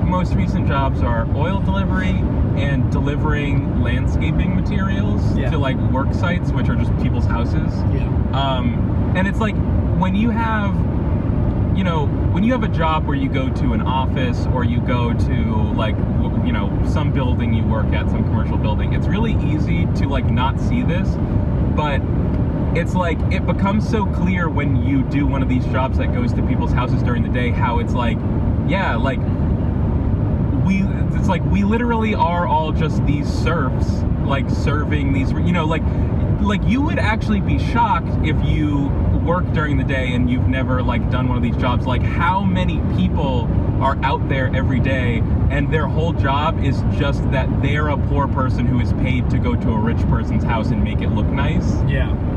most recent jobs are oil delivery and delivering landscaping materials to like work sites, which are just people's houses. And it's like when you have a job where you go to an office or you go to like some building you work at, some commercial building, it's really easy to like not see this, but it's like it becomes so clear when you do one of these jobs that goes to people's houses during the day how it's like, like we literally are all just these serfs, like serving these, like you would actually be shocked if you work during the day and you've never like done one of these jobs, like how many people are out there every day and their whole job is just that they're a poor person who is paid to go to a rich person's house and make it look nice.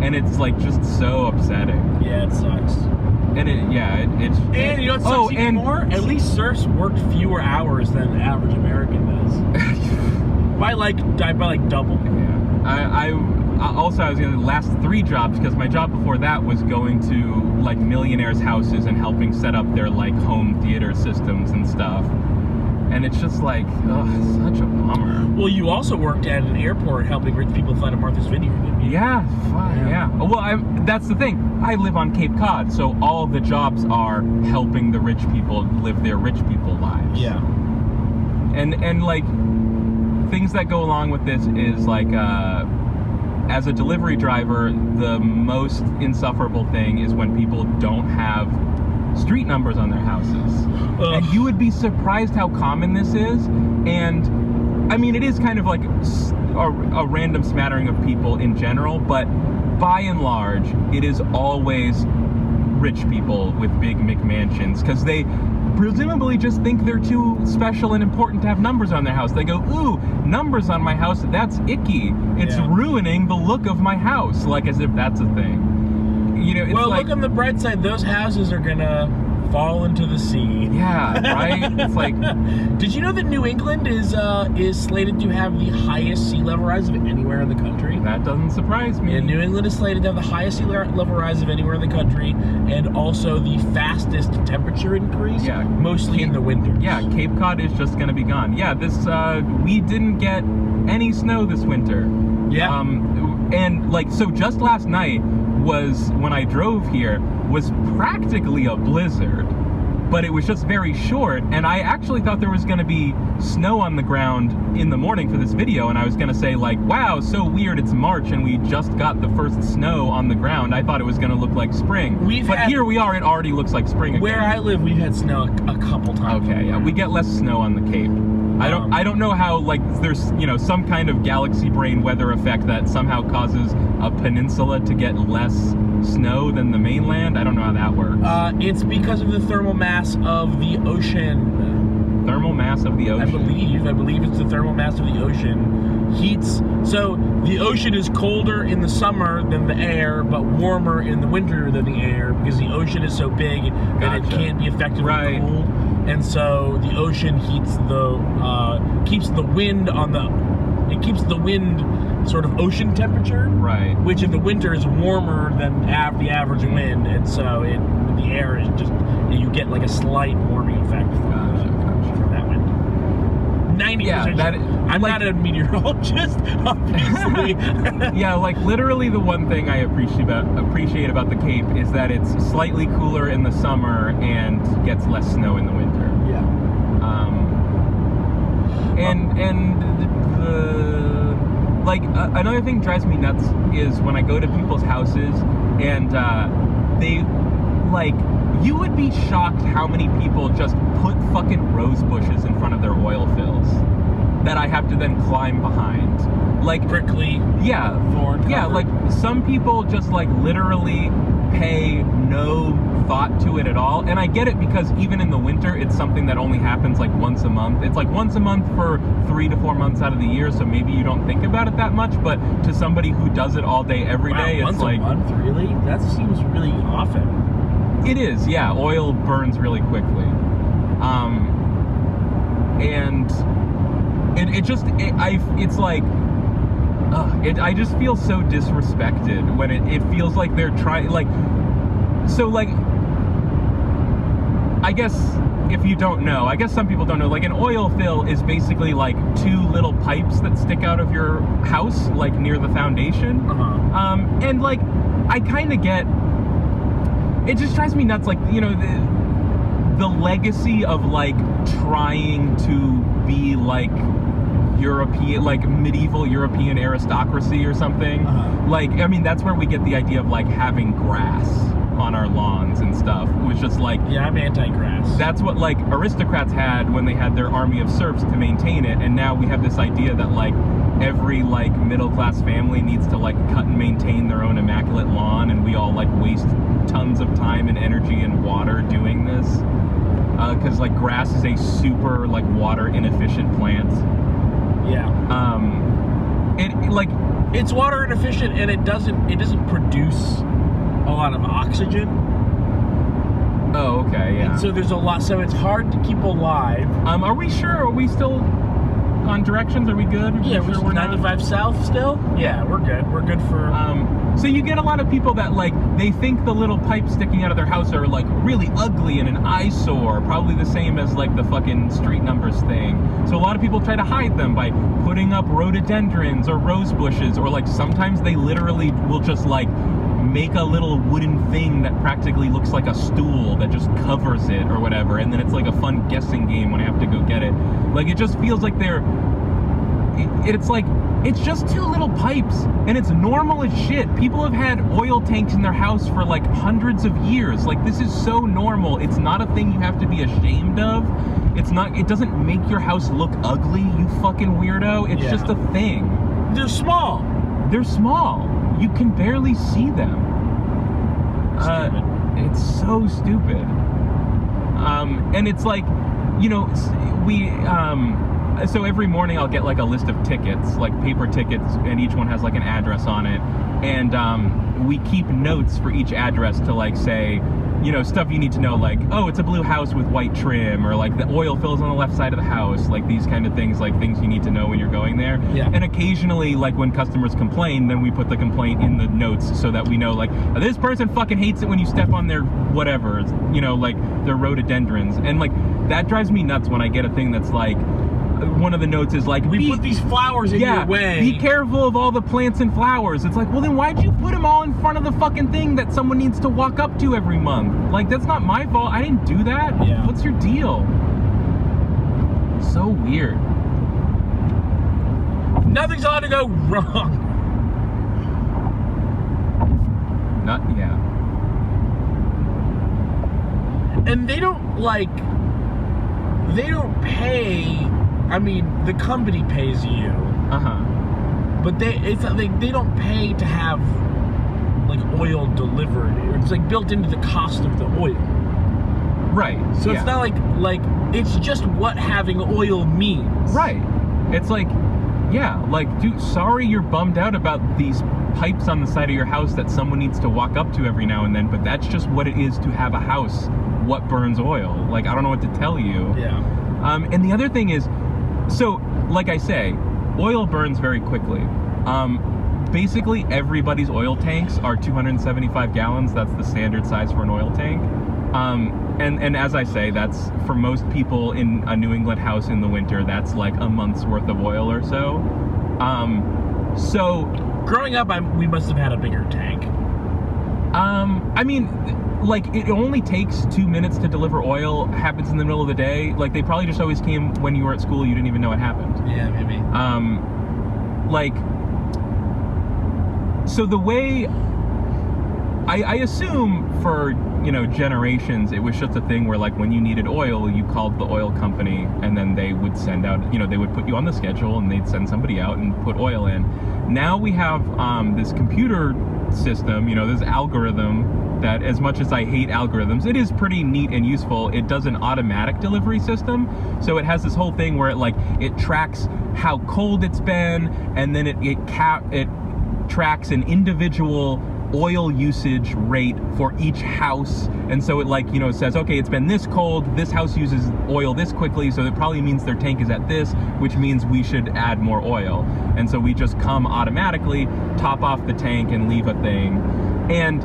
And it's like just so upsetting. It sucks. And and you know what sucks even more? At least serfs work fewer hours than the average American does. by like double. I was going to the last 3 jobs, because my job before that was going to like millionaires' houses and helping set up their like home theater systems and stuff. And it's just like, it's such a bummer. Well, you also worked at an airport helping rich people fly to Martha's Vineyard, didn't you? Yeah. Well, that's the thing. I live on Cape Cod, so all the jobs are helping the rich people live their rich people lives. And like, things that go along with this is like, as a delivery driver, the most insufferable thing is when people don't have street numbers on their houses. And you would be surprised how common this is. And I mean, it is kind of like a random smattering of people in general, but by and large, it is always rich people with big McMansions, because they presumably just think they're too special and important to have numbers on their house. They go, ooh, numbers on my house, that's icky. It's ruining the look of my house, like as if that's a thing. It's well, like, look on the bright side, those houses are gonna fall into the sea. Yeah, right? It's like... Did you know that New England is slated to have the highest sea level rise of anywhere in the country? That doesn't surprise me. And New England is slated to have the highest sea level rise of anywhere in the country, and also the fastest temperature increase, mostly in the winter. Yeah, Cape Cod is just gonna be gone. Yeah, we didn't get any snow this winter. And like, so just last night was, when I drove here, was practically a blizzard, but it was just very short, and I actually thought there was going to be snow on the ground in the morning for this video, and I was going to say like, wow, so weird, it's March and we just got the first snow on the ground. I thought it was going to look like spring. Here we are, it already looks like spring again. Where I live, we've had snow a couple times. Okay, yeah, we get less snow on the Cape. I don't know how, like, there's, some kind of galaxy brain weather effect that somehow causes a peninsula to get less snow than the mainland. I don't know how that works. It's because of the thermal mass of the ocean. Thermal mass of the ocean? I believe it's the thermal mass of the ocean. So the ocean is colder in the summer than the air, but warmer in the winter than the air, because the ocean is so big that it can't be effectively cooled. And so the ocean keeps the wind sort of ocean temperature, which in the winter is warmer than the average wind, and so the air is just, you get like a slight warming effect from that wind. 90%. I'm not a meteorologist, obviously. Yeah, like literally the one thing I appreciate about the Cape is that it's slightly cooler in the summer and gets less snow in the winter. Another thing drives me nuts is when I go to people's houses and they, like, you would be shocked how many people just put fucking rose bushes in front of their oil fills that I have to then climb behind. Like, prickly. Like some people just like literally pay no thought to it at all, and I get it, because even in the winter it's something that only happens like once a month. It's like once a month for 3 to 4 months out of the year, so maybe you don't think about it that much, but to somebody who does it all day every day, it's like, once a month, really? That seems really often. It is, yeah. Oil burns really quickly. And it's like, I just feel so disrespected when it feels like they're trying, like, so, like, I guess if you don't know, I guess some people don't know, like an oil fill is basically like two little pipes that stick out of your house, like near the foundation. And like, I kind of get, it just drives me nuts, like, you know, the legacy of like trying to be like European, like medieval European aristocracy or something. Like, I mean, that's where we get the idea of like having grass on our lawns and stuff. It was just like, yeah, I'm anti-grass. That's what like aristocrats had when they had their army of serfs to maintain it, and now we have this idea that like every like middle-class family needs to like cut and maintain their own immaculate lawn, and we all like waste tons of time and energy and water doing this because like grass is a super like water inefficient plant. Yeah. It's water inefficient, and it doesn't produce a lot of oxygen. Oh, okay, yeah. And so there's a lot, so it's hard to keep alive. Are we sure? Are we still on directions? Are we good? Yeah, we're 95 south still? Yeah, we're good. We're good for... So you get a lot of people that, like, they think the little pipes sticking out of their house are, like, really ugly and an eyesore. Probably the same as, like, the fucking street numbers thing. So a lot of people try to hide them by putting up rhododendrons or rose bushes, or, like, sometimes they literally will just, like, make a little wooden thing that practically looks like a stool that just covers it or whatever, and then it's like a fun guessing game when I have to go get it. Like, it just feels like it's like, it's just two little pipes, and it's normal as shit. People have had oil tanks in their house for like hundreds of years. Like, this is so normal. It's not a thing you have to be ashamed of. It doesn't make your house look ugly, you fucking weirdo. It's just a thing. They're small. They're small. You can barely see them. It's so stupid. And it's like, you know, so every morning I'll get like a list of tickets, like paper tickets, and each one has like an address on it. And we keep notes for each address to like say, you know, stuff you need to know, like, oh, it's a blue house with white trim, or like the oil fills on the left side of the house, like these kind of things, like things you need to know when you're going there. Yeah. And occasionally, like when customers complain, then we put the complaint in the notes so that we know, like, this person fucking hates it when you step on their whatever, you know, like their rhododendrons. And like, that drives me nuts when I get a thing that's like, one of the notes is like, we put these flowers in your way. Be careful of all the plants and flowers. It's like, well, then why'd you put them all in front of the fucking thing that someone needs to walk up to every month? Like, that's not my fault. I didn't do that. Yeah. What's your deal? So weird. Nothing's allowed to go wrong. And they don't pay. I mean, the company pays you. But they don't pay to have like oil delivered. It's like built into the cost of the oil. Right. So it's not like it's just what having oil means. Right. It's like, yeah, like, dude, sorry you're bummed out about these pipes on the side of your house that someone needs to walk up to every now and then, but that's just what it is to have a house. What burns oil? Like, I don't know what to tell you. Yeah. And the other thing is, so, like I say, oil burns very quickly. Basically, everybody's oil tanks are 275 gallons. That's the standard size for an oil tank. And as I say, that's, for most people in a New England house in the winter, that's like a month's worth of oil or so. So... Growing up, we must have had a bigger tank. I mean... Like, it only takes 2 minutes to deliver oil, happens in the middle of the day. Like, they probably just always came when you were at school, you didn't even know it happened. Yeah, maybe. Like, so the way, I assume for, you know, generations, it was just a thing where, like, when you needed oil, you called the oil company, and then they would send out, you know, they would put you on the schedule, and they'd send somebody out and put oil in. Now we have this computer system, you know, this algorithm, that, as much as I hate algorithms, it is pretty neat and useful. It does an automatic delivery system. So it has this whole thing where it tracks how cold it's been, and then it tracks an individual oil usage rate for each house, and so it like, you know, says, okay, it's been this cold, this house uses oil this quickly, so it probably means their tank is at this, which means we should add more oil. And so we just come automatically, top off the tank and leave a thing. And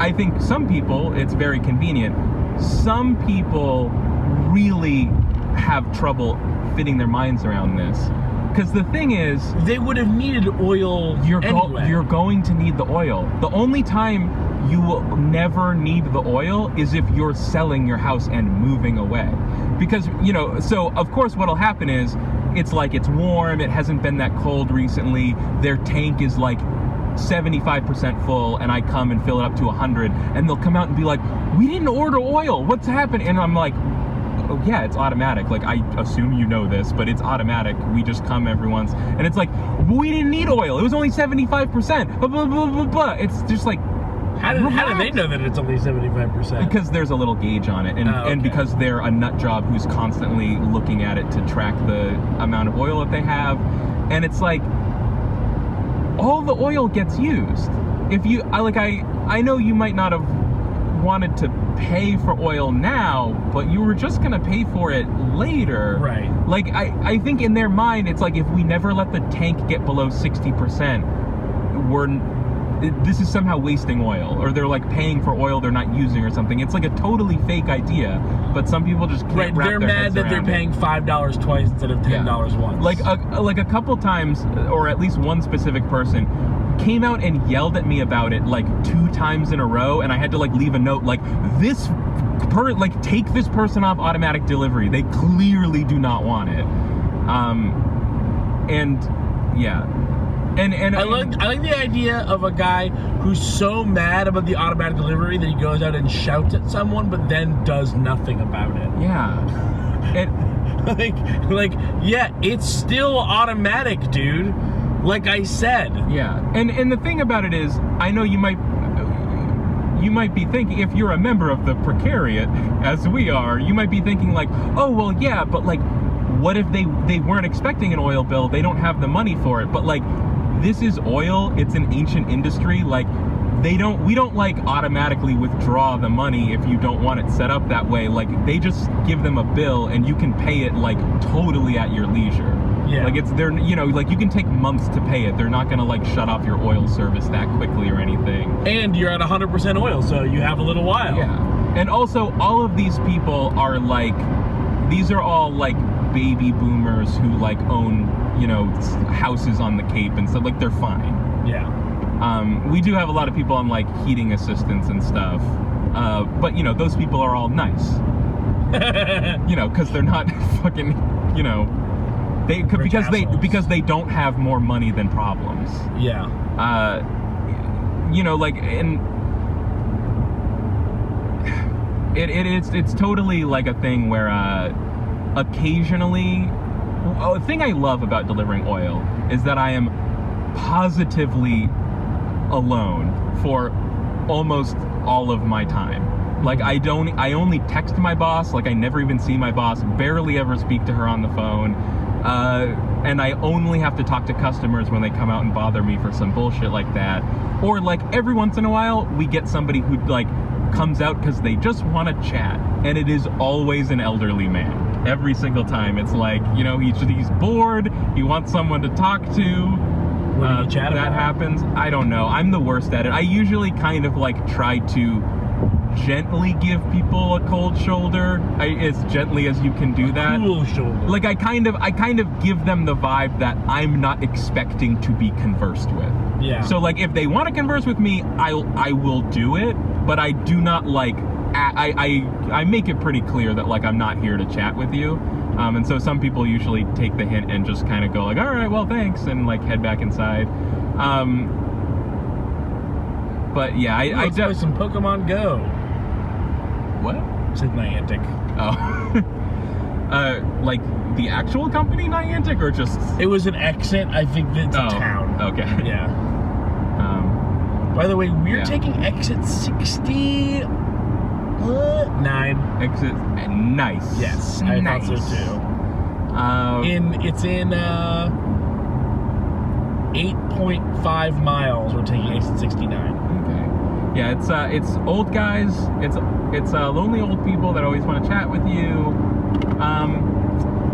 I think some people, it's very convenient. Some people really have trouble fitting their minds around this. Because the thing is, they would have needed oil anyway. You're going to need the oil. The only time you will never need the oil is if you're selling your house and moving away. Because, you know, so of course what'll happen is, it's like it's warm, it hasn't been that cold recently, their tank is like 75% full, and I come and fill it up to 100, and they'll come out and be like, we didn't order oil, what's happened? And I'm like, oh, yeah, it's automatic. Like, I assume you know this, but it's automatic. We just come every once. And it's like, we didn't need oil. It was only 75%. Blah, blah, blah, blah, blah. It's just like, how do they know that it's only 75%? Because there's a little gauge on it. And, okay. and because they're a nut job who's constantly looking at it to track the amount of oil that they have. And it's like, all the oil gets used. If you, I know you might not have wanted to pay for oil now, but you were just gonna pay for it later. Right. Like, I think in their mind, it's like, if we never let the tank get below 60%, this is somehow wasting oil, or they're like paying for oil they're not using or something. It's like a totally fake idea, but some people just can't wrap they're their mad heads that they're around paying $5 twice instead of $10 once. Like a couple times, or at least one specific person came out and yelled at me about it like 2 times in a row, and I had to like leave a note like, take this person off automatic delivery. They clearly do not want it. And yeah. And I like the idea of a guy who's so mad about the automatic delivery that he goes out and shouts at someone, but then does nothing about it. Yeah. Yeah, it's still automatic, dude. Like I said. Yeah. And the thing about it is, I know you might be thinking, if you're a member of the precariat, as we are, you might be thinking like, oh, well, yeah, but like, what if they weren't expecting an oil bill? They don't have the money for it. But like, this is oil. It's an ancient industry. Like, we don't like automatically withdraw the money if you don't want it set up that way. Like, they just give them a bill and you can pay it like totally at your leisure. Yeah. Like, you know, like, you can take months to pay it. They're not gonna like shut off your oil service that quickly or anything. And you're at 100% oil, so you have a little while. Yeah. And also, all of these people are like, these are all like baby boomers who like own, you know, houses on the Cape and stuff. Like, they're fine. Yeah. We do have a lot of people on like heating assistance and stuff, but you know, those people are all nice. You know, because they're not fucking, you know, because they don't have more money than problems. Yeah. You know, like, and it's totally like a thing where occasionally, a thing I love about delivering oil is that I am positively alone for almost all of my time. Like, I only text my boss. Like, I never even see my boss, barely ever speak to her on the phone, and I only have to talk to customers when they come out and bother me for some bullshit like that. Or like, every once in a while we get somebody who like comes out because they just want to chat, and it is always an elderly man. Every single time it's like, you know, he's bored, he wants someone to talk to. What do you chat that about? Happens. I don't know. I'm the worst at it. I usually kind of like try to gently give people a cold shoulder, as gently as you can do that. Cool shoulder. Like, I kind of give them the vibe that I'm not expecting to be conversed with. Yeah. So like, if they want to converse with me, I will do it, but I do not like, I make it pretty clear that like, I'm not here to chat with you. And so some people usually take the hint and just kind of go like, all right, well, thanks, and like head back inside. But yeah, Let's play some Pokemon Go. What? Said Niantic. Oh. Like the actual company Niantic, or just? It was an exit. I think it's a town. Okay. Yeah. By the way, we're taking exit 69. Exit. Nice. Yes, nice. I thought so too. It's in 8.5 miles. We're taking exit 69. Okay. It's old guys. It's lonely old people that always want to chat with you.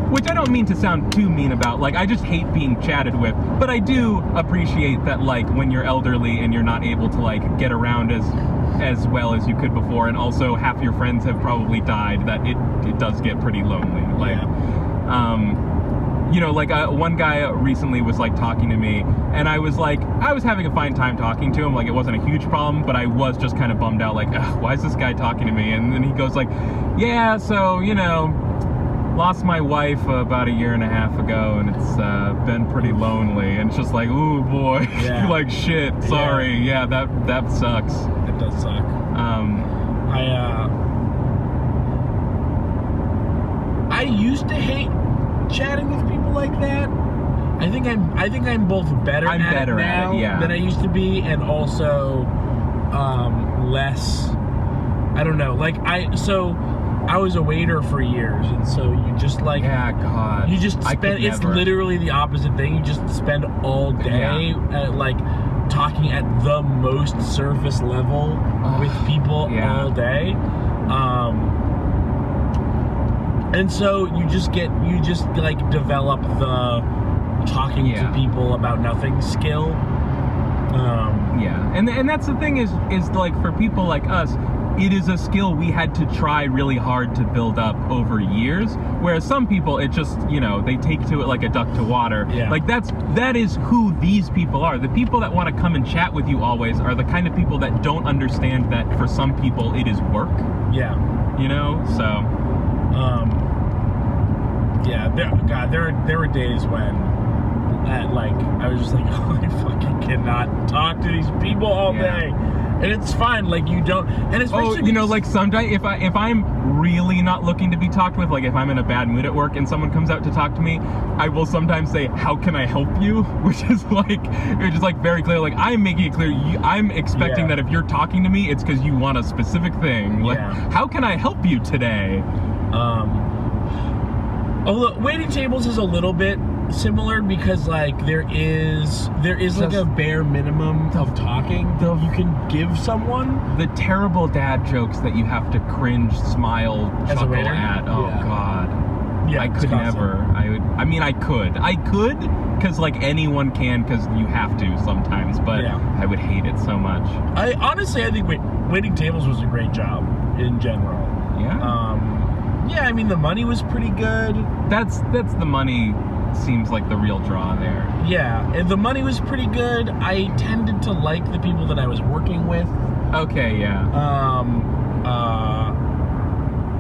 Which I don't mean to sound too mean about. Like, I just hate being chatted with. But I do appreciate that, like, when you're elderly and you're not able to, like, get around as well as you could before, and also half your friends have probably died, that it does get pretty lonely. Like, you know, like, one guy recently was, like, talking to me, and I was having a fine time talking to him. Like, it wasn't a huge problem, but I was just kind of bummed out, like, why is this guy talking to me? And then he goes, like, yeah, so, you know, lost my wife about 1.5 years ago, and it's been pretty lonely. And it's just like, ooh, boy. Yeah. Like, shit, sorry. Yeah, that sucks. It does suck. I used to hate chatting with people like that. I think I'm both better at it now than I used to be, and also less. I don't know. Like, I was a waiter for years, and so you just like, yeah, God, you just spend. It's literally the opposite thing. You just spend all day like talking at the most surface level with people all day. And so you just like develop the talking to people about nothing skill. And that's the thing is like, for people like us, it is a skill we had to try really hard to build up over years, whereas some people, it just, you know, they take to it like a duck to water. Like, that is who these people are. The people that want to come and chat with you always are the kind of people that don't understand that for some people it is work. You know, so there were days when like I was just like, oh, I fucking cannot talk to these people all day. And it's fine, like, you don't, and especially, you know, like, sometimes if I'm really not looking to be talked with, like, if I'm in a bad mood at work and someone comes out to talk to me, I will sometimes say, how can I help you? Which is like very clear, like, I'm making it clear, I'm expecting that if you're talking to me, it's because you want a specific thing. Like, how can I help you today? Although waiting tables is a little bit similar, because like there is like a bare minimum of talking that you can give someone. The terrible dad jokes that you have to cringe, smile, chuckle at. Oh God. Yeah, I could never. I could, because like anyone can, because you have to sometimes, but I would hate it so much. I think waiting tables was a great job in general. I mean, the money was pretty good. That's the money. Seems like the real draw there. And the money was pretty good. I tended to like the people that I was working with. Okay,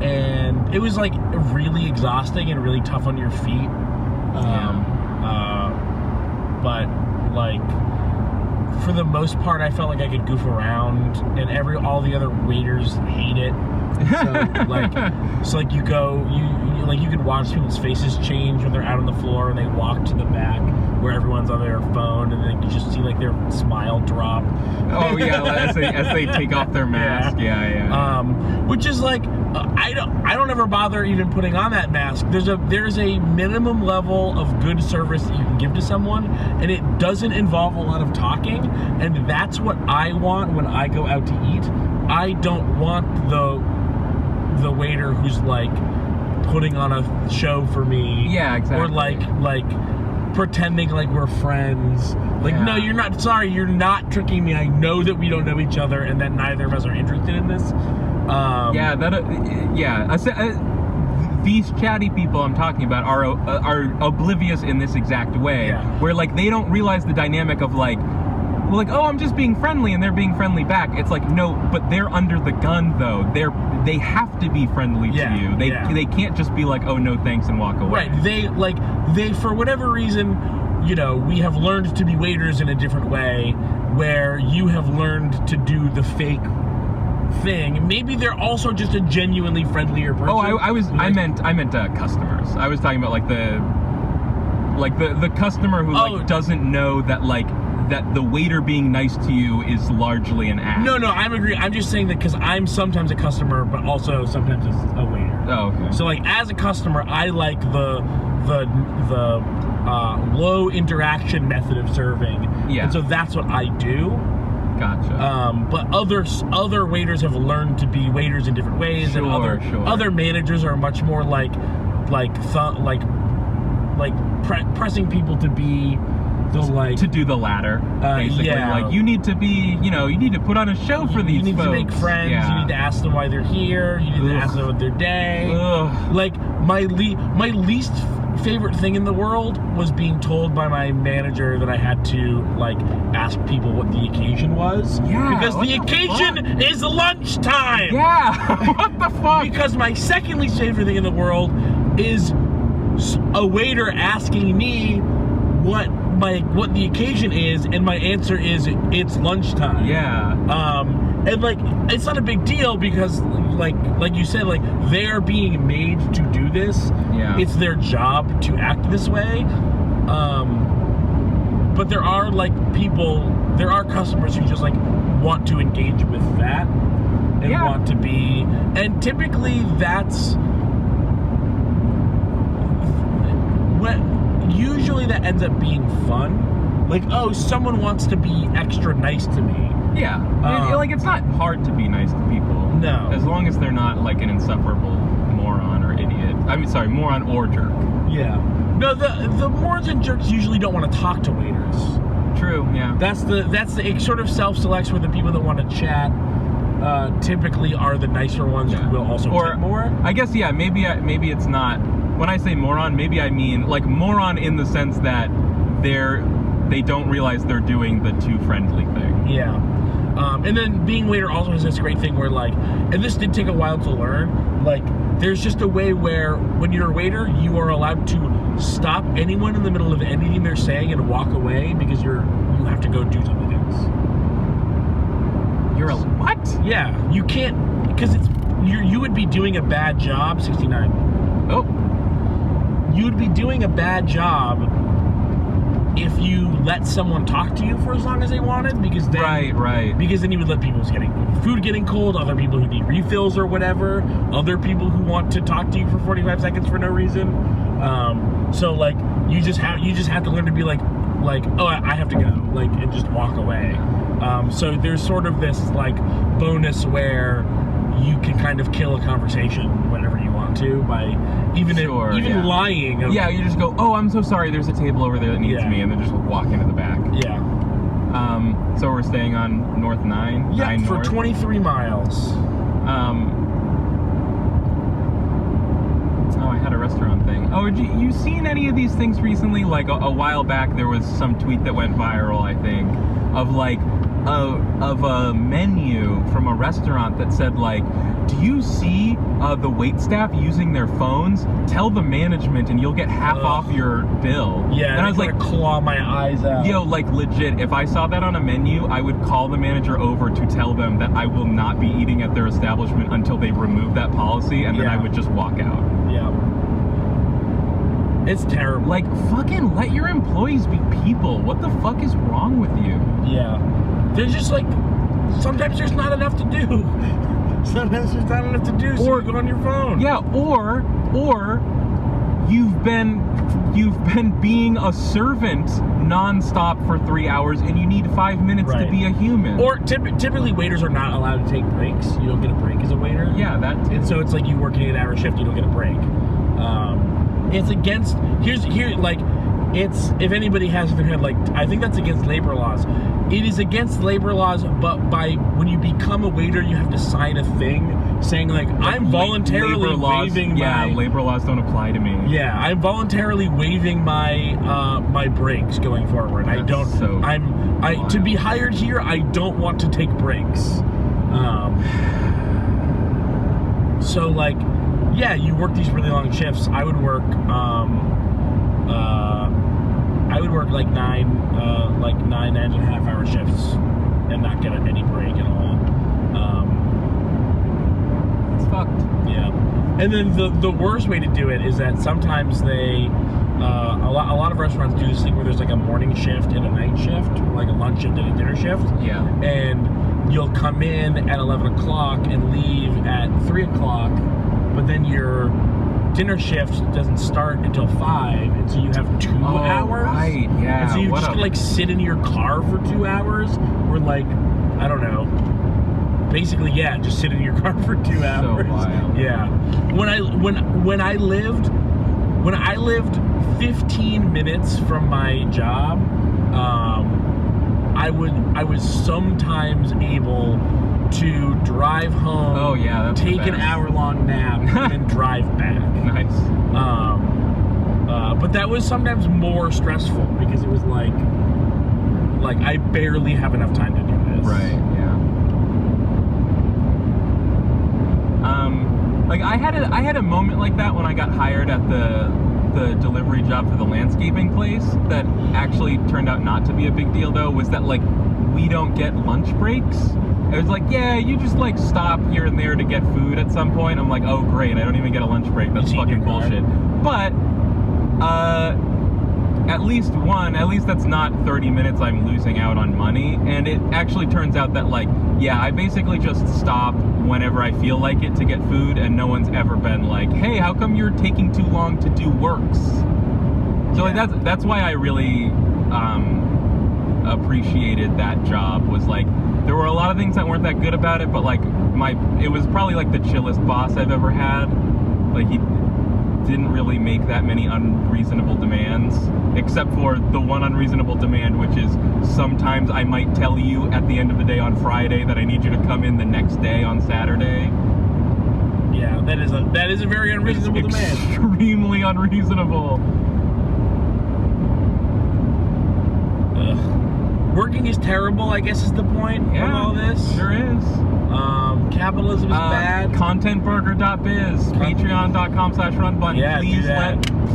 and it was like really exhausting and really tough on your feet. But like, for the most part, I felt like I could goof around, and all the other waiters hate it. So like you can watch people's faces change when they're out on the floor and they walk to the back where everyone's on their phone, and then you just see like their smile drop. Oh yeah, as they take off their mask. Which is like, I don't ever bother even putting on that mask. There's a minimum level of good service that you can give to someone, and it doesn't involve a lot of talking, and that's what I want when I go out to eat. I don't want the waiter who's like putting on a show for me. Yeah, exactly. Or like pretending like we're friends. Like, no, you're not. Sorry, you're not tricking me. I know that we don't know each other, and that neither of us are interested in this. These chatty people I'm talking about are oblivious in this exact way, where like they don't realize the dynamic of like, oh, I'm just being friendly, and they're being friendly back. It's like, no, but they're under the gun though. They have to be friendly to you. They can't just be like, oh, no thanks, and walk away. Right. They for whatever reason, you know, we have learned to be waiters in a different way, where you have learned to do the fake thing. Maybe they're also just a genuinely friendlier person. Oh, I meant customers. I was talking about like the customer who like doesn't know that like that the waiter being nice to you is largely an act. No, I'm agree. I'm just saying that because I'm sometimes a customer, but also sometimes a waiter. Oh, okay. So like, as a customer, I like the low interaction method of serving. And so that's what I do. Gotcha. But other waiters have learned to be waiters in different ways, and other managers are much more pressing people to be to do the latter, basically. Yeah. Like, you need to be, you need to put on a show for these folks. You need to make friends. Yeah. You need to ask them why they're here. You need to ask them about their day. Like, my least favorite thing in the world was being told by my manager that I had to, like, ask people what the occasion was. Yeah. Because the occasion is lunchtime. Yeah. What the fuck? Because my second least favorite thing in the world is a waiter asking me what the occasion is, and my answer is it's lunchtime. Yeah. And like, it's not a big deal because like you said, like, they're being made to do this. Yeah. It's their job to act this way. But there are customers who just like want to engage with that and want to be, and typically that's usually that ends up being fun. Like, oh, someone wants to be extra nice to me. Yeah. Like, it's not hard to be nice to people. No. As long as they're not, like, an insufferable moron or idiot. I mean, sorry, moron or jerk. Yeah. No, the morons and jerks usually don't want to talk to waiters. True, yeah. It sort of self-selects where the people that want to chat typically are the nicer ones who will also tip more. I guess, yeah, maybe it's not. When I say moron, maybe I mean, like, moron in the sense that they don't realize they're doing the too friendly thing. Yeah. And then being waiter also has this great thing where, like, and this did take a while to learn, like, there's just a way where when you're a waiter, you are allowed to stop anyone in the middle of anything they're saying and walk away because you have to go do something else. You're a what? Yeah, you can't, because you would be doing a bad job. 69. Oh. You'd be doing a bad job if you let someone talk to you for as long as they wanted, because then because then you would let people's food getting cold, other people who need refills or whatever, other people who want to talk to you for 45 seconds for no reason. So like you just have to learn to be like oh, I have to go, like, and just walk away. So there's sort of this like bonus where you can kind of kill a conversation whenever you want to by even lying. Yeah, you just go, oh, I'm so sorry, there's a table over there that needs me, and then just walk into the back. Yeah. So we're staying on North 9? Yeah, 9 for North? 23 miles. Oh, I had a restaurant thing. Oh, you seen any of these things recently? Like a while back, there was some tweet that went viral, I think, of like a menu from a restaurant that said, like, do you see the waitstaff using their phones? Tell the management and you'll get half off your bill. Yeah, and I was like, claw my eyes out. Yo, like, legit, if I saw that on a menu, I would call the manager over to tell them that I will not be eating at their establishment until they remove that policy, and then I would just walk out. Yeah. It's terrible. Like, fucking let your employees be people. What the fuck is wrong with you? Yeah. There's just like, sometimes there's not enough to do. Sometimes there's not enough to do, so you go on your phone. Yeah, or you've been being a servant nonstop for 3 hours and you need 5 minutes to be a human. Or typically waiters are not allowed to take breaks. You don't get a break as a waiter. Yeah, that too. And so it's like you work an 8-hour shift, you don't get a break. It's against, it's, if anybody has in their head, like, I think that's against labor laws. It is against labor laws, but when you become a waiter, you have to sign a thing saying, like, I'm voluntarily waiving my... Yeah, labor laws don't apply to me. Yeah, I'm voluntarily waiving my my breaks going forward. That's to be hired here, I don't want to take breaks. So, like, yeah, you work these really long shifts. I would work like 9.5-hour shifts and not get any break at all. It's fucked. Yeah. And then the worst way to do it is that sometimes they a lot of restaurants do this thing where there's like a morning shift and a night shift, like a lunch shift and a dinner shift. Yeah. And you'll come in at 11 o'clock and leave at 3 o'clock, but then your dinner shift doesn't start until 5, and so you have 2 hours. Right, yeah. And so you just like sit in your car for 2 hours, or like I don't know. Basically, yeah, just sit in your car for 2 hours. So wild. Yeah. When I lived 15 minutes from my job, I was sometimes able to drive home. Oh yeah, that's take the an best. hour-long nap, and then drive back. Nice. But that was sometimes more stressful because it was like I barely have enough time to do this. Right. Yeah. Like I had a moment like that when I got hired at the delivery job for the landscaping place that actually turned out not to be a big deal though, was that like we don't get lunch breaks. It was like, yeah, you just like stop here and there to get food at some point. I'm like, oh great, I don't even get a lunch break. That's fucking bullshit. But at least that's not 30 minutes I'm losing out on money. And it actually turns out that like, yeah, I basically just stop whenever I feel like it to get food, and no one's ever been like, hey, how come you're taking too long to do works? So like that's why I really appreciated that job. Was like, there were a lot of things that weren't that good about it, but like it was probably like the chillest boss I've ever had. Like he didn't really make that many unreasonable demands, except for the one unreasonable demand, which is sometimes I might tell you at the end of the day on Friday that I need you to come in the next day on Saturday. Yeah, that is a very unreasonable demand. Extremely unreasonable. Ugh. Working is terrible, I guess is the point of all this. Sure is. Capitalism is bad. Contentburger.biz, patreon.com/runbun. Yeah,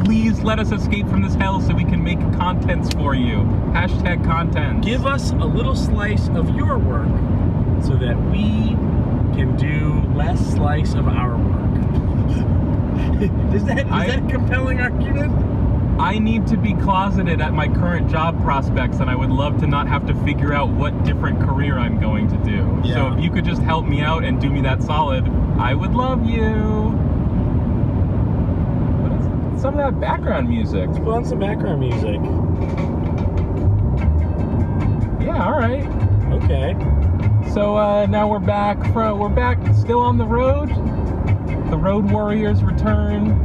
Please let us escape from this hell so we can make contents for you. Hashtag content. Give us a little slice of your work so that we can do less slice of our work. Is that a compelling argument? I need to be closeted at my current job prospects, and I would love to not have to figure out what different career I'm going to do. Yeah. So if you could just help me out and do me that solid, I would love you. What is some of that background music? Let's put on some background music. Yeah, all right. Okay. So now we're back still on the road. The Road Warriors return.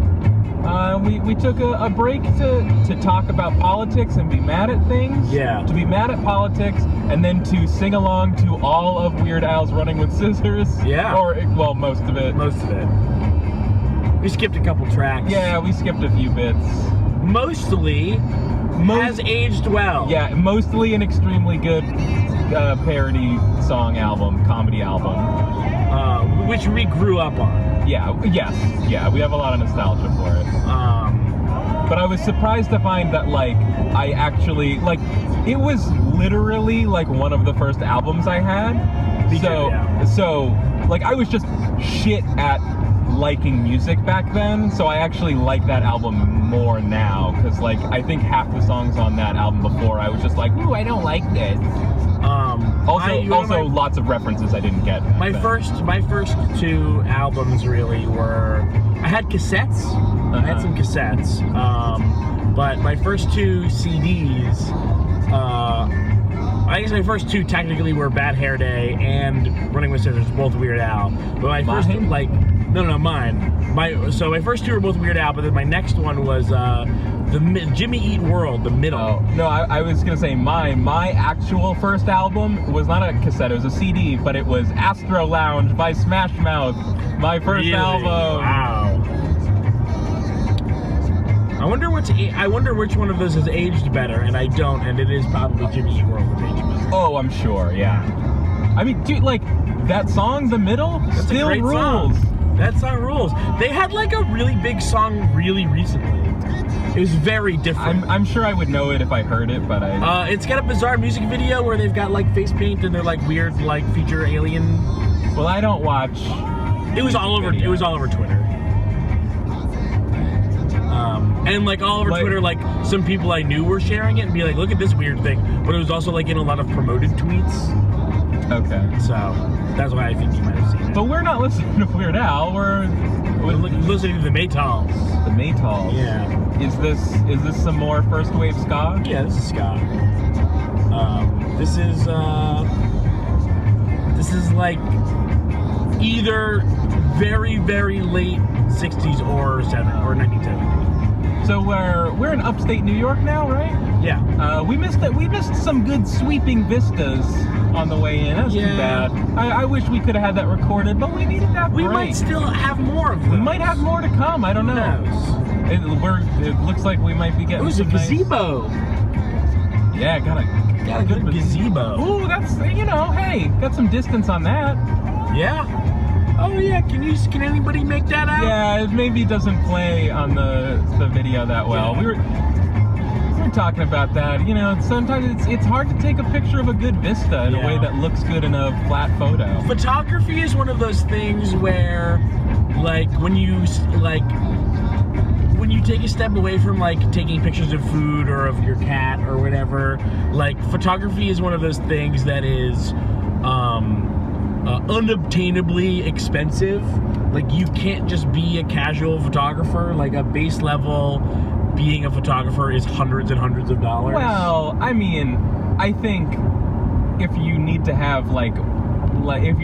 We took a break to talk about politics and be mad at things. Yeah. To be mad at politics, and then to sing along to all of Weird Al's Running with Scissors. Yeah. Or, well, most of it. Most of it. We skipped a couple tracks. Yeah, we skipped a few bits. Mostly has aged well. Yeah, mostly an extremely good parody song album, comedy album. Which we grew up on. Yeah, we have a lot of nostalgia for it. But I was surprised to find that, like, I actually, like, it was literally, like, one of the first albums I had. So, like, I was just shit at liking music back then, so I actually like that album more now, because, like, I think half the songs on that album before, I was just like, ooh, I don't like this. Also, lots of references I didn't get. My first two albums really were, I had cassettes. I had some cassettes. But my first two CDs, I guess my first two technically were Bad Hair Day and Running with Scissors, both Weird Al. But my first, like, mine. So my first two were both Weird Al, but then my next one was the Jimmy Eat World, the middle. Oh, no, I was gonna say my actual first album was not a cassette, it was a CD, but it was Astro Lounge by Smash Mouth. My first album. Wow. I wonder which one of those has aged better, and I don't, and it is probably Jimmy Eat World that aged better. Oh, I'm sure, yeah. I mean, dude, like, that song, The Middle, That's still a great rules. Song. That song rules. They had, like, a really big song really recently. It was very different. I'm sure I would know it if I heard it, but I... it's got a bizarre music video where they've got, like, face paint and they're, like, weird, like, feature alien... Well, I don't watch... It was all over Twitter. And, like, all over Twitter, like, some people I knew were sharing it and be like, look at this weird thing. But it was also, like, in a lot of promoted tweets. Okay. So, that's why I think you might have seen it. But we're not listening to Weird Al, we're listening to the Maytals. The Maytals? Yeah. Is this some more first wave ska? Yeah, this is ska. This is, This is like either very, very late 60s or 1970s. So we're in upstate New York now, right? Yeah. We missed some good sweeping vistas on the way in. That's too bad. I wish we could have had that recorded, but we needed that break. We might still have more of them. We might have more to come. I don't know. It looks like we might be getting. It was a gazebo. Yeah, got a good gazebo. Ooh, that's, hey, got some distance on that. Yeah. Oh yeah, can anybody make that out? Yeah, it maybe doesn't play on the video that well. Yeah. We were talking about that. Sometimes it's hard to take a picture of a good vista in a way that looks good in a flat photo. Photography is one of those things where, like, when you take a step away from like taking pictures of food or of your cat or whatever, like photography is one of those things that is unobtainably expensive. Like, you can't just be a casual photographer. Like, a base level being a photographer is hundreds and hundreds of dollars. Well, I mean, I think if you need to have if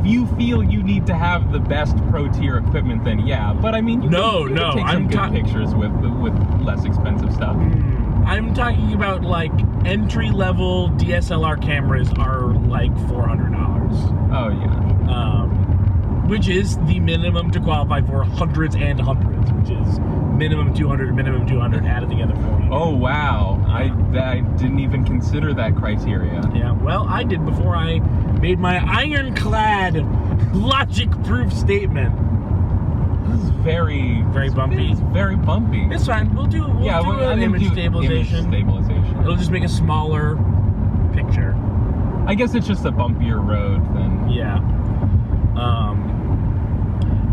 you feel you need to have the best pro tier equipment, then yeah. But I mean, you can take some good pictures with less expensive stuff. I'm talking about like entry level DSLR cameras are like $400. Oh yeah. Which is the minimum to qualify for hundreds and hundreds, which is minimum 200, added together 400. Oh wow, I didn't even consider that criteria. Yeah, well, I did before I made my ironclad logic-proof statement. This is very bumpy. It's very bumpy. It's fine. We'll do an image stabilization. It'll just make a smaller picture. I guess it's just a bumpier road then. Yeah.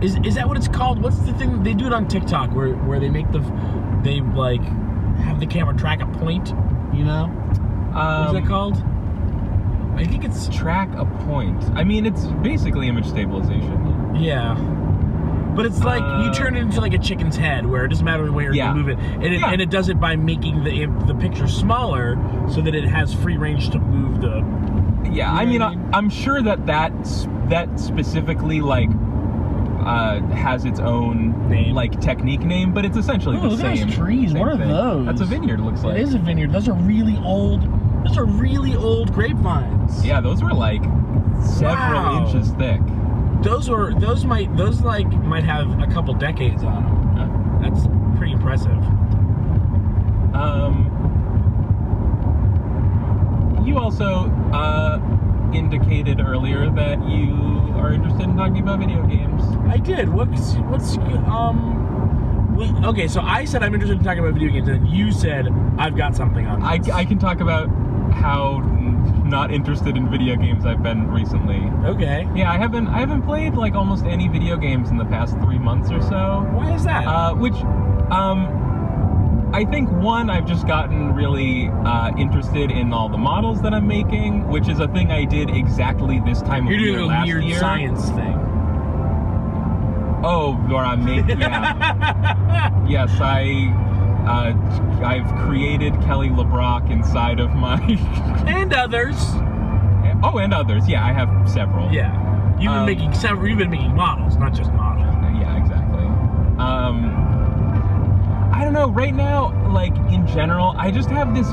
Is that what it's called? What's the thing they do it on TikTok where they make they like have the camera track a point? What's that called? I think it's track a point. I mean, it's basically image stabilization. Yeah. But it's like you turn it into like a chicken's head, where it doesn't matter where you move it, and it does it by making the picture smaller so that it has free range to move the. Yeah, I mean, I'm sure that specifically like has its own name, like technique name, but it's essentially the same. Those trees. Same what are thing. those? That's a vineyard. Looks like it is a vineyard. Those are really old. Those are really old grapevines. Yeah, those were like several inches thick. Those might have a couple decades on them. Huh? That's pretty impressive. You also indicated earlier that you are interested in talking about video games. I did. Okay, so I said I'm interested in talking about video games, and you said I've got something on this. I can talk about how not interested in video games I've been recently. Okay. Yeah, I haven't played like almost any video games in the past 3 months or so. Why is that? I think one, I've just gotten really interested in all the models that I'm making, which is a thing I did exactly this time of year last year. You're doing a weird science thing. Oh, where I'm making, yeah. Yes, I've created Kelly LeBrock inside of my... and others. Oh, and others. Yeah, I have several. Yeah. You've been making several. You've been making models, not just models. Yeah, exactly. I don't know. Right now, like in general, I just have this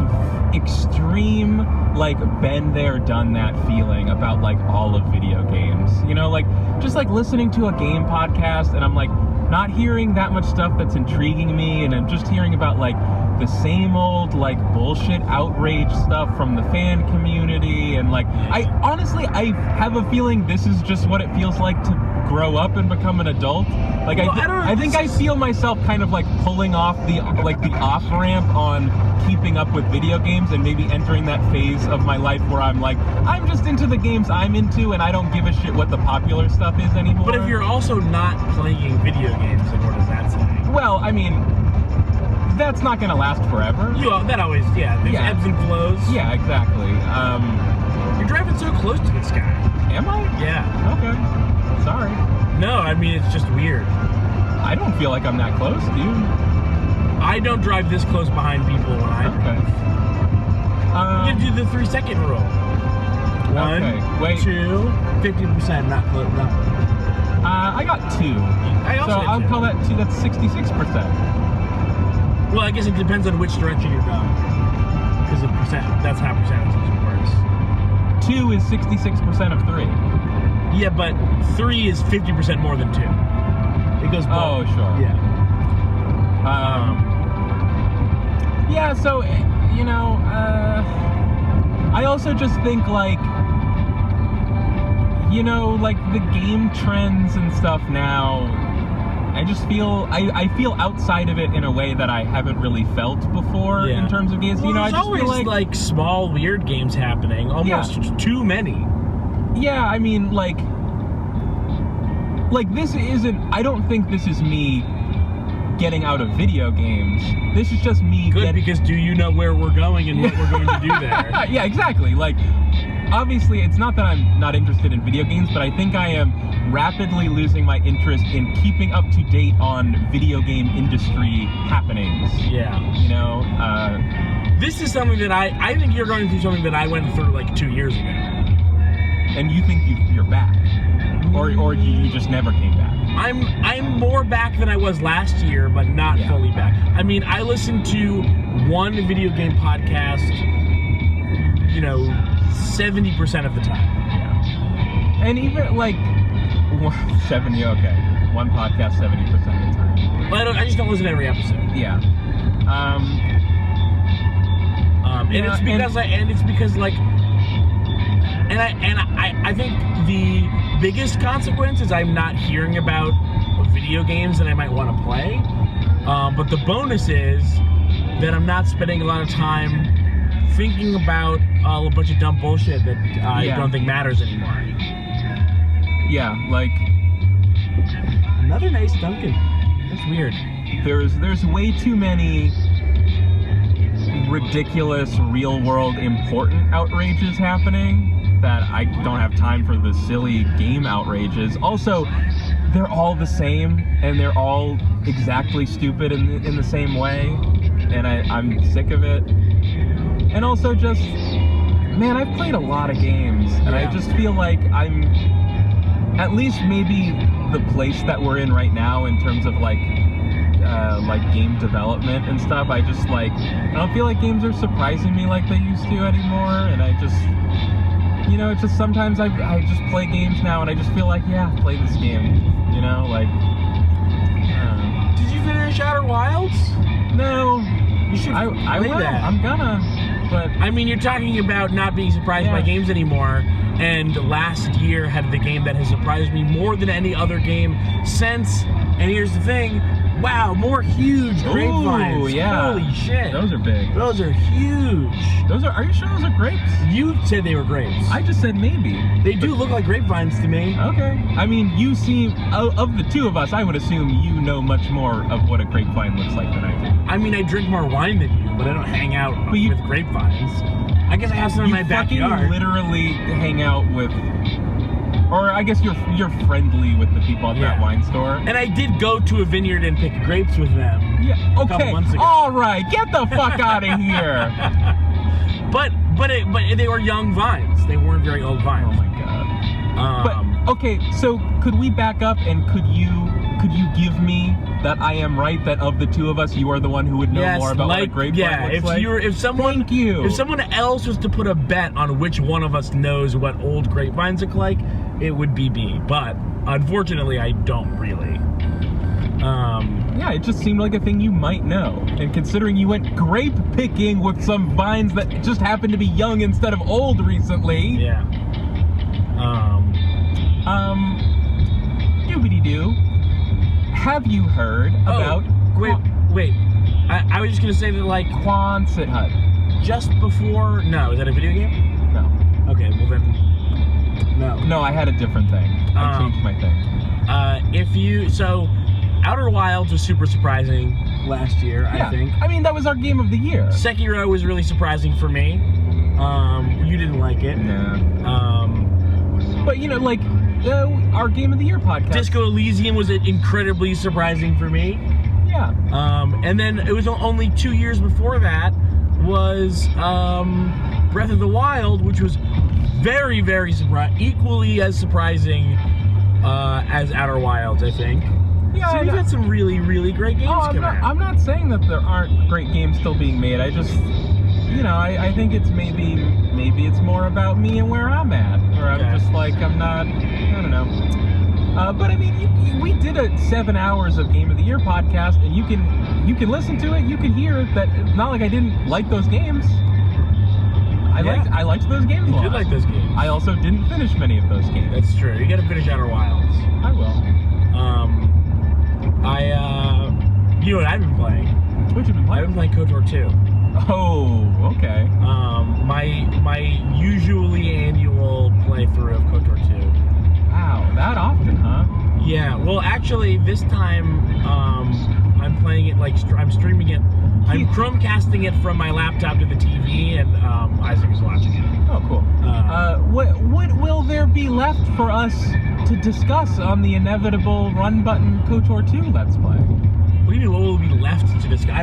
extreme, like, been there, done that feeling about like all of video games. Like just like listening to a game podcast, and I'm like not hearing that much stuff that's intriguing me, and I'm just hearing about like the same old like bullshit outrage stuff from the fan community, and like I have a feeling this is just what it feels like to grow up and become an adult. Like I think I feel myself kind of like pulling off the off ramp on keeping up with video games, and maybe entering that phase of my life where I'm like, I'm just into the games I'm into, and I don't give a shit what the popular stuff is anymore. But if you're also not playing video games, then what does that say? Well, I mean, that's not going to last forever. That always, there's ebbs and flows. Yeah, exactly. You're driving so close to this guy. Am I? Yeah. Okay. Sorry. No, I mean, it's just weird. I don't feel like I'm that close, do you? I don't drive this close behind people when I drive. You do the 3-second rule. One, Okay, wait. 2, 50%, not close. No. I got 2. I also So had I'll 2. call that 2. That's 66%. Well, I guess it depends on which direction you're going. Because that's how percentages works. 2 is 66% of 3. Yeah, but 3 is 50% more than 2. It goes both. Oh, sure. Yeah. Yeah, so, you know, I also just think, like, you know, like, the game trends and stuff now, I just feel, I feel outside of it in a way that I haven't really felt before in terms of games. Well, you know, I there's just feel always, like, small, weird games happening. Almost too many. Yeah, I mean, like, this isn't, I don't think this is me getting out of video games. This is just me Because do you know where we're going and what we're going to do there? Yeah, exactly. Like, obviously, it's not that I'm not interested in video games, but I think I am rapidly losing my interest in keeping up to date on video game industry happenings. Yeah. You know? This is something that I think you're going through something that I went through like 2 years ago. And you think you're back. Or you just never came back. I'm more back than I was last year, but not fully back. I mean, I listened to one video game podcast, you know, 70% of the time. Yeah. And even like 70, okay. One podcast 70% of the time. Well, I just don't listen to every episode. Yeah. And it's because like I think the biggest consequence is I'm not hearing about video games that I might want to play. But the bonus is that I'm not spending a lot of time thinking about a bunch of dumb bullshit that I don't think matters anymore. Yeah, like another nice Duncan. That's weird. There's way too many ridiculous, real-world, important outrages happening that I don't have time for the silly game outrages. Also, they're all the same, and they're all exactly stupid in the same way, and I'm sick of it. And also just, man, I've played a lot of games, and I just feel like I'm, at least maybe the place that we're in right now in terms of like game development and stuff, I don't feel like games are surprising me like they used to anymore, and I just, you know, it's just sometimes I just play games now and I just feel like, yeah, play this game, you know, like, Did you finish Outer Wilds? No. You should I will. that. I'm gonna, but... I mean, you're talking about not being surprised by games anymore, and last year had the game that has surprised me more than any other game since, and here's the thing, wow, more huge grapevines. Ooh, yeah. Holy shit. Those are big. Those are huge. Are you sure those are grapes? You said they were grapes. I just said maybe. They do look like grapevines to me. Okay. I mean, you seem, of the two of us, I would assume you know much more of what a grapevine looks like than I do. I mean, I drink more wine than you, but I don't hang out with grapevines. I guess I have some in my backyard. You literally hang out with, or I guess you're friendly with the people at that wine store. And I did go to a vineyard and pick grapes with them. Yeah. A couple months ago. All right. Get the fuck out of here. But they were young vines. They weren't very old vines. Oh my god. But okay, so could we back up and could you give me that I am right, that of the two of us you are the one who would know more about what a grapevine looks like? If someone else was to put a bet on which one of us knows what old grapevines look like, it would be me. But unfortunately, I don't really. Yeah, it just seemed like a thing you might know. And considering you went grape picking with some vines that just happened to be young instead of old recently. Yeah. Doobity-doo. Have you heard about... Wait. I was just going to say that, like... Quonset Hut. Just before... No, is that a video game? No. Okay, well then... No. No, I had a different thing. I changed my thing. Outer Wilds was super surprising last year, I think. I mean, that was our game of the year. Sekiro was really surprising for me. You didn't like it. Nah. But, you know, like, our game of the year podcast. Disco Elysium was incredibly surprising for me. Yeah. And then it was only 2 years before that was Breath of the Wild, which was very, very equally as surprising as Outer Wilds, I think. Yeah, so we've had some really, really great games come out. I'm not saying that there aren't great games still being made. I just, I think it's maybe it's more about me and where I'm at. Where I'm just like, I don't know. But I mean, we did a 7 hours of Game of the Year podcast, and you can listen to it. You can hear that. It's not like I didn't like those games. I liked those games a lot. You did like those games. I also didn't finish many of those games. That's true. You got to finish Outer Wilds. I will. You know what I've been playing? What you been playing? I've been playing KOTOR 2. Oh, okay. My usually annual playthrough of KOTOR 2. Wow, that often, huh? Yeah. Well, actually, this time I'm playing it I'm streaming it. I'm Chromecasting it from my laptop to the TV, and Isaac is watching it. Oh, cool. What will there be left for us to discuss on the inevitable Run Button KOTOR 2 Let's Play? What do you mean, what will be left to discuss? I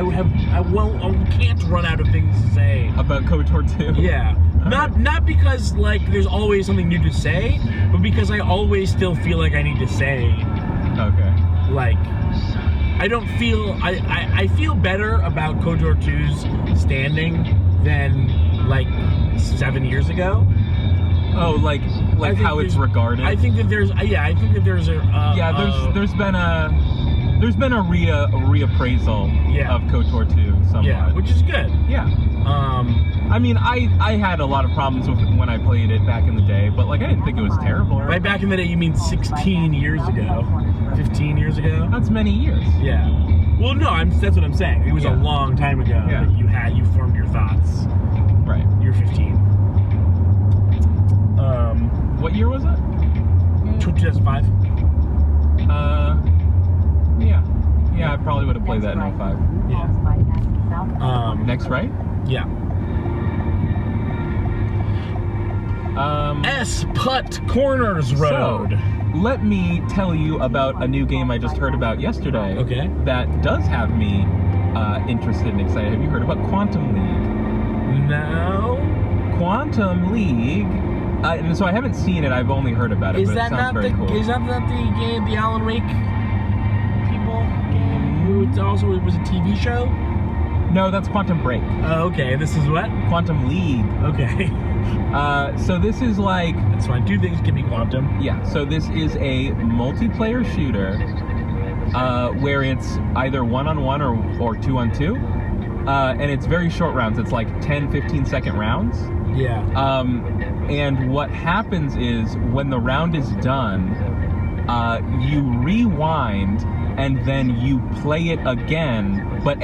can't run out of things to say. About KOTOR 2? Yeah. Not because, there's always something new to say, but because I always still feel like I need to say. Okay. I don't feel... I feel better about KOTOR 2's standing than, 7 years ago. Oh, like how it's regarded? I think that there's... I think that there's a... There's been a reappraisal of KOTOR 2 somewhat. Yeah, which is good. Yeah. I mean, I had a lot of problems with it when I played it back in the day, but I didn't think it was terrible. By back in the day, you mean 16 years ago, 15 years ago? That's many years. Yeah. Well, no, that's what I'm saying. It was a long time ago that you formed your thoughts. Right. You're 15. What year was it? 2005. Yeah, I probably would have played that in 05. Yeah. Next right? Yeah. S-Putt Corners Road. So, let me tell you about a new game I just heard about yesterday. Okay. That does have me interested and excited. Have you heard about Quantum League? No. Quantum League. And so I haven't seen it. I've only heard about it. Is but that it sounds very cool. Is that not the game, the Alan Wake people game? It was a TV show. No, that's Quantum Break. Oh, okay. This is what? Quantum League. Okay. So this is That's fine. Two things can be quantum. Yeah, so this is a multiplayer shooter where it's either 1-on-1 or 2-on-2. And it's very short rounds. It's 10, 15-second rounds. Yeah. And what happens is when the round is done, you rewind and then you play it again, but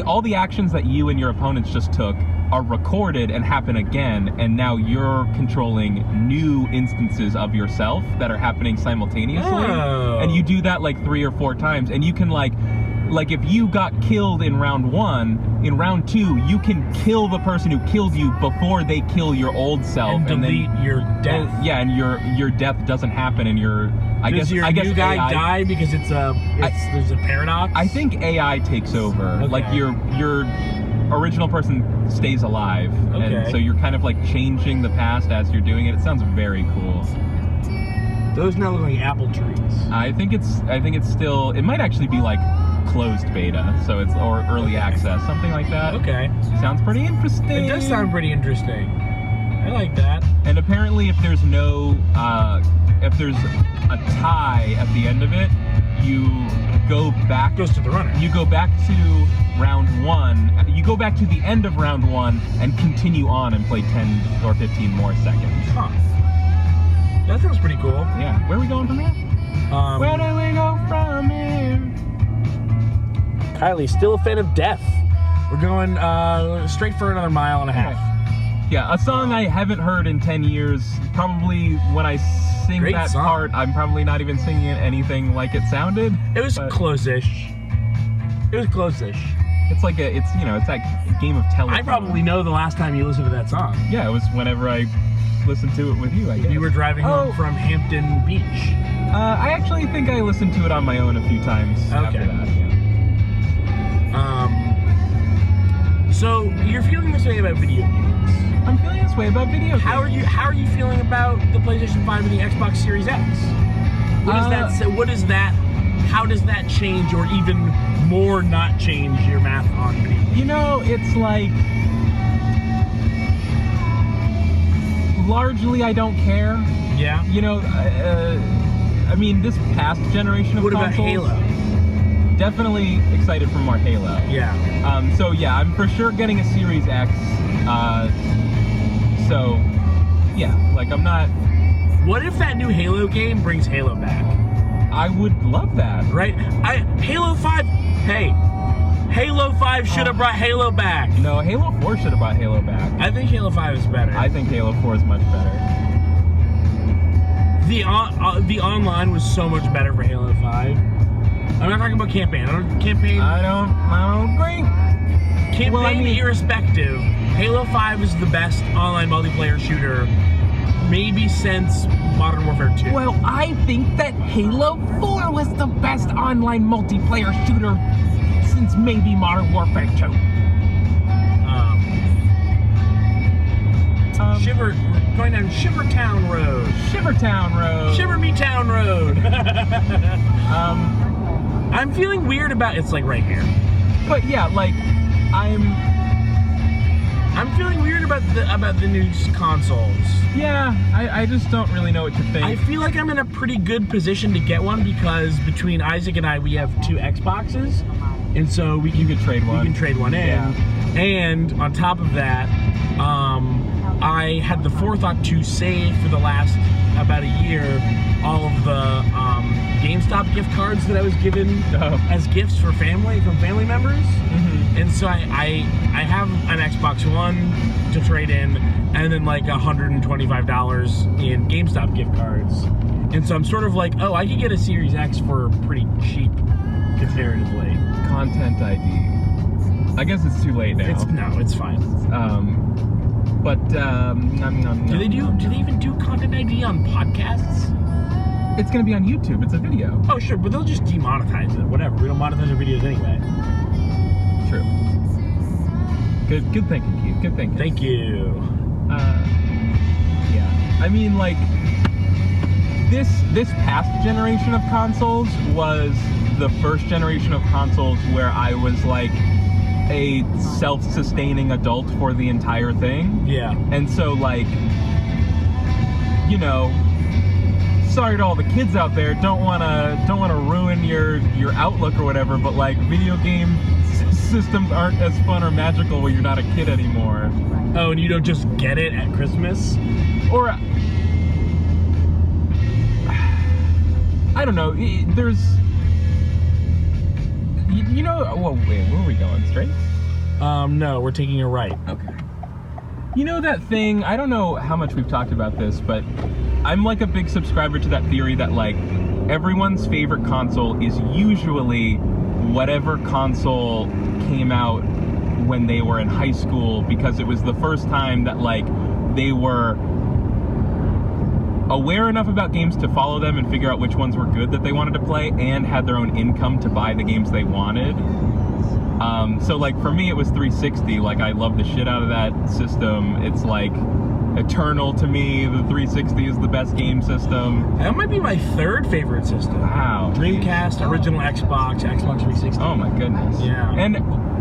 all the actions that you and your opponents just took are recorded and happen again, and now you're controlling new instances of yourself that are happening simultaneously. Oh. And you do that 3 or 4 times, and you can if you got killed in round 1, in round 2, you can kill the person who killed you before they kill your old self, and delete your death. And your death doesn't happen, and Does your new guy AI, die because there's a paradox? I think AI takes over. Okay. Your original person stays alive, and so you're kind of changing the past as you're doing it. It sounds very cool. Those now look like apple trees. I think it's still. It might actually be closed beta, so it's or early access, something like that. Okay. Sounds pretty interesting. It does sound pretty interesting. I like that. And apparently, if there's a tie at the end of it, you go back. Goes to the runner. You go back to round 1. You go back to the end of round 1 and continue on and play 10 or 15 more seconds. Huh. That sounds pretty cool. Yeah. Where are we going from here? Where do we go from here? Kylie, still a fan of Death. We're going straight for another mile and a half. Yeah, a song I haven't heard in 10 years. Probably when I sing Great that song. part, I'm probably not even singing it anything like it sounded. It was close-ish. It's that game of telephone. I probably know the last time you listened to that song. Yeah, it was whenever I listened to it with you, I guess. You were driving home from Hampton Beach. I actually think I listened to it on my own a few times after that. Yeah. So, you're feeling this way about video games. I'm feeling this way about video games. How are you feeling about the PlayStation 5 and the Xbox Series X? What is that? How does that change, or even more not change your math on video? You know, it's like largely I don't care. Yeah. You know, I mean, this past generation of What about consoles, Halo? Definitely excited for more Halo. Yeah. So yeah, I'm for sure getting a Series X. So yeah, like I'm not. What if that new Halo game brings Halo back? I would love that. Right? Halo 5. Hey, Halo 5 should have brought Halo back. No, Halo 4 should have brought Halo back. I think Halo 5 is better. I think Halo 4 is much better. The online was so much better for Halo 5. I'm not talking about campaign. I don't agree. Campaign, Well, I mean, irrespective, Halo 5 is the best online multiplayer shooter maybe since Modern Warfare 2. Well, I think that Halo 4 was the best online multiplayer shooter since maybe Modern Warfare 2. We're going down Shivertown Road. Shivertown Road. Shiver Me Town Road. I'm feeling weird about it's like right here. But yeah, like I'm feeling weird about the new consoles. Yeah, I just don't really know what to think. I feel like I'm in a pretty good position to get one because between Isaac and I, we have 2 Xboxes, and so you could trade one. We can trade one in. Yeah. And on top of that, I had the forethought to save for the last about a year all of the GameStop gift cards that I was given as gifts from family members. Mm-hmm. And so I have an Xbox One to trade in, and then like $125 in GameStop gift cards. And so I'm sort of like, oh, I could get a Series X for pretty cheap comparatively. Content ID. I guess it's too late now. It's fine. Do they even do Content ID on podcasts? It's gonna be on YouTube. It's a video. Oh, sure, but they'll just demonetize it. Whatever. We don't monetize our videos anyway. True. Good thinking, Keith. Good thinking. Thank you. Yeah. I mean, like this past generation of consoles was the first generation of consoles where I was like a self-sustaining adult for the entire thing. Yeah. And so, like, you know, sorry to all the kids out there, don't wanna ruin your outlook or whatever, but like video game systems aren't as fun or magical when you're not a kid anymore. Oh, and you don't just get it at Christmas? Or I don't know. There's, you know. Whoa, wait, where are we going? Straight? No, we're taking a right. Okay. You know that thing? I don't know how much we've talked about this, but I'm like a big subscriber to that theory that like everyone's favorite console is usually whatever console came out when they were in high school, because it was the first time that like they were aware enough about games to follow them and figure out which ones were good that they wanted to play, and had their own income to buy the games they wanted. So like for me it was 360. Like I love the shit out of that system. It's like eternal to me. The 360 is the best game system. That might be my 3rd favorite system. Wow. Dreamcast, original Xbox, Xbox 360. Oh my goodness. Yeah.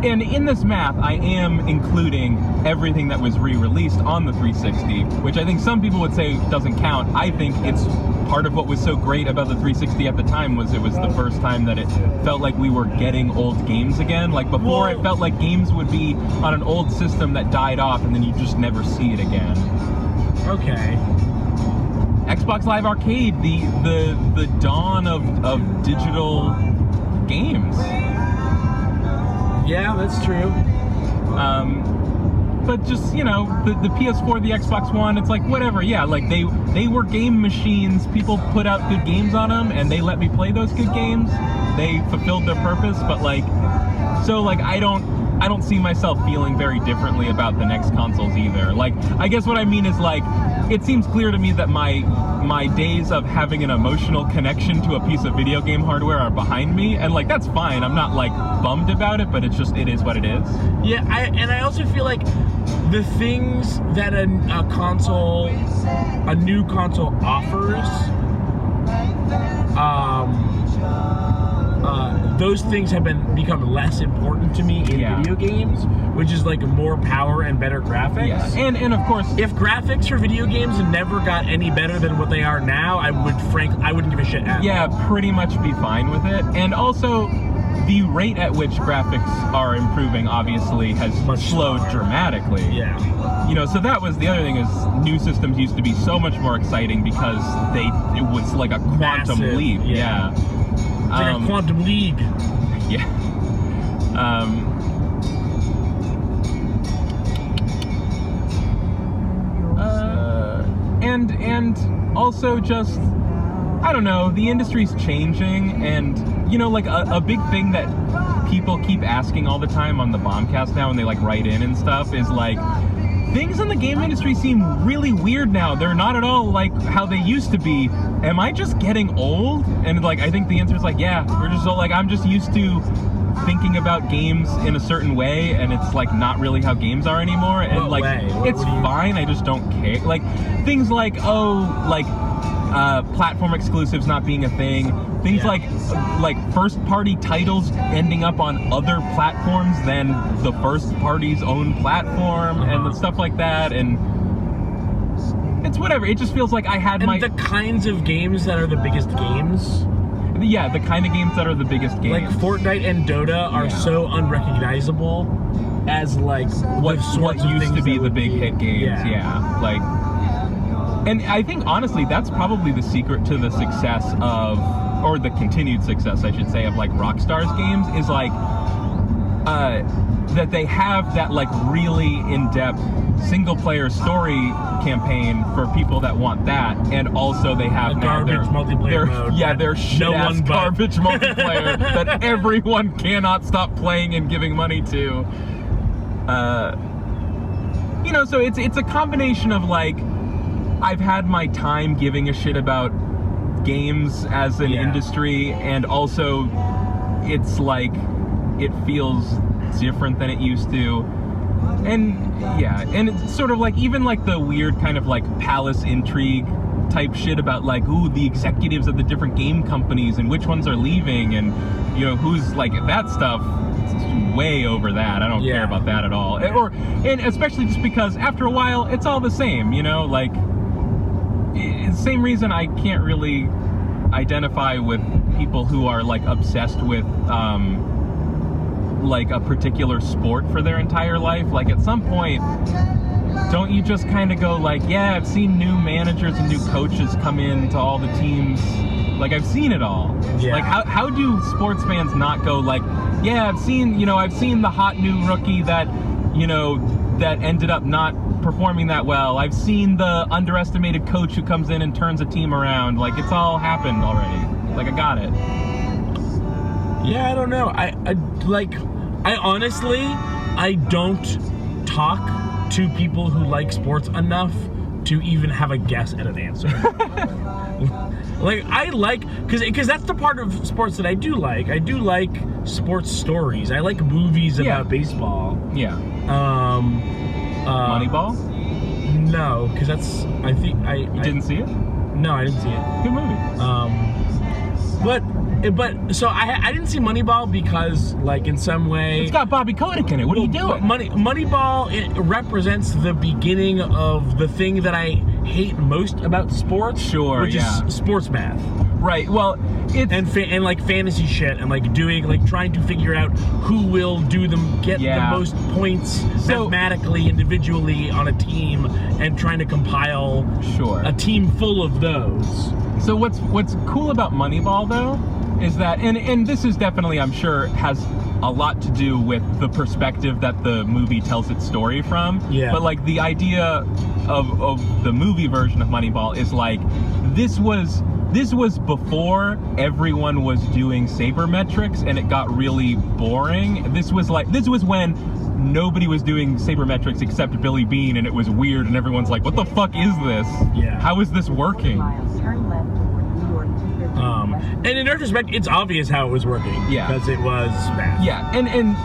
And in this math, I am including everything that was re-released on the 360, which I think some people would say doesn't count. I think it's part of what was so great about the 360 at the time was it was the first time that it felt like we were getting old games again. Like before, it felt like games would be on an old system that died off and then you just never see it again. Okay. Xbox Live Arcade, the dawn of digital games. Yeah, that's true. But just, you know, the PS4, the Xbox One, it's like whatever. Yeah, like they were game machines. People put out good games on them, and they let me play those good games. They fulfilled their purpose. But like, so like I don't see myself feeling very differently about the next consoles either. Like, I guess what I mean is like, it seems clear to me that my days of having an emotional connection to a piece of video game hardware are behind me, and like that's fine. I'm not like bummed about it, but it is what it is. Yeah, I also feel like the things that a new console offers, those things have become less important to me in video games, which is like more power and better graphics. Yeah, and of course, if graphics for video games never got any better than what they are now, I wouldn't give a shit at all. Yeah, pretty much be fine with it. And also, the rate at which graphics are improving obviously has slowed dramatically. Yeah. You know, so that was the other thing, is new systems used to be so much more exciting because it was like a quantum Massive, leap. Yeah. It's like a quantum league. Yeah. And also just, I don't know, the industry's changing, and you know, like a big thing that people keep asking all the time on the Bombcast now when they like write in and stuff is like, things in the game industry seem really weird now. They're not at all like how they used to be. Am I just getting old? And like, I think the answer is like, yeah, we're just all like, I'm just used to thinking about games in a certain way, and it's like not really how games are anymore. And What like, way? it's fine. I just don't care. Like things like, platform exclusives not being a thing. Things like first-party titles ending up on other platforms than the first party's own platform, and the stuff like that. And it's whatever. It just feels like I had the kinds of games that are the biggest games. Yeah, the kind of games that are the biggest games. Like Fortnite and Dota are so unrecognizable as like what used to be the big hit games. Yeah. Like, and I think honestly that's probably the secret to the success of, or the continued success I should say, of like Rockstar's games, is like that they have that like really in-depth single player story campaign for people that want that, and also they have now garbage multiplayer mode. Yeah, their shit-ass garbage multiplayer that everyone cannot stop playing and giving money to. You know, so it's a combination of like, I've had my time giving a shit about games as an industry, and also it's like it feels different than it used to. And and it's sort of like, even like the weird kind of like palace intrigue type shit about like, ooh, the executives of the different game companies and which ones are leaving, and you know, who's like, that stuff, it's way over that. I don't care about that at all. And especially just because after a while it's all the same, you know, like it's the same reason I can't really identify with people who are like obsessed with like a particular sport for their entire life. Like at some point, don't you just kind of go like, yeah, I've seen new managers and new coaches come in to all the teams, like I've seen it all. Like how do sports fans not go like, yeah, I've seen the hot new rookie that, you know, that ended up not performing that well. I've seen the underestimated coach who comes in and turns a team around. Like, it's all happened already. Like, I got it. Yeah, I don't know. I honestly, I don't talk to people who like sports enough to even have a guess at an answer. Like, I like, because that's the part of sports that I do like. I do like sports stories. I like movies about baseball. Yeah. Moneyball? No, because that's, I think, You didn't see it? No, I didn't see it. Good movie. But so I didn't see Moneyball because, like, in some way, it's got Bobby Kotick in it. What are you doing? Moneyball, it represents the beginning of the thing that I hate most about sports. Sure, which is sports math. Right. Well, it's and like fantasy shit, and like trying to figure out who will get the most points mathematically, individually on a team, and trying to compile a team full of those. So what's cool about Moneyball though is that, and this is definitely, I'm sure, has a lot to do with the perspective that the movie tells its story from. Yeah. But like the idea of the movie version of Moneyball is like, this was before everyone was doing sabermetrics and it got really boring. This was when nobody was doing sabermetrics except Billy Bean, and it was weird, and everyone's like, what the fuck is this? Yeah. How is this working? And in retrospect, it's obvious how it was working. Yeah. Because it was math. Yeah, and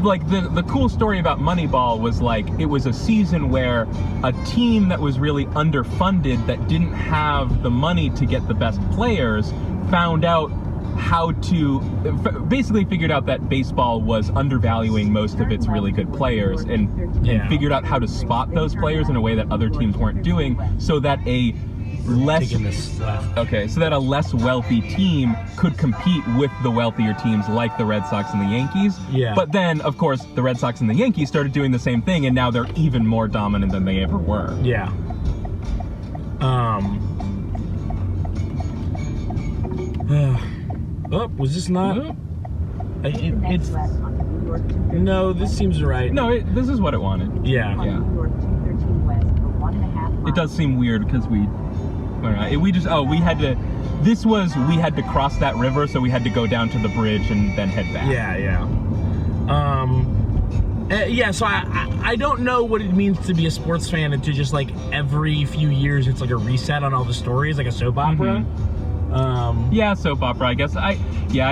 like the cool story about Moneyball was like it was a season where a team that was really underfunded, that didn't have the money to get the best players, found out how to basically figured out that baseball was undervaluing most of its really good players, and figured out how to spot those players in a way that other teams weren't doing, so that a less wealthy team could compete with the wealthier teams like the Red Sox and the Yankees. Yeah. But then, of course, the Red Sox and the Yankees started doing the same thing, and now they're even more dominant than they ever were. Yeah. Oh, was this not? It's no. This seems right. No, this is what it wanted. Yeah. Yeah. It does seem weird because we had to. We had to cross that river, so we had to go down to the bridge and then head back. Yeah. So I don't know what it means to be a sports fan and to just like every few years it's like a reset on all the stories, like a soap opera. Yeah, soap opera, I guess. I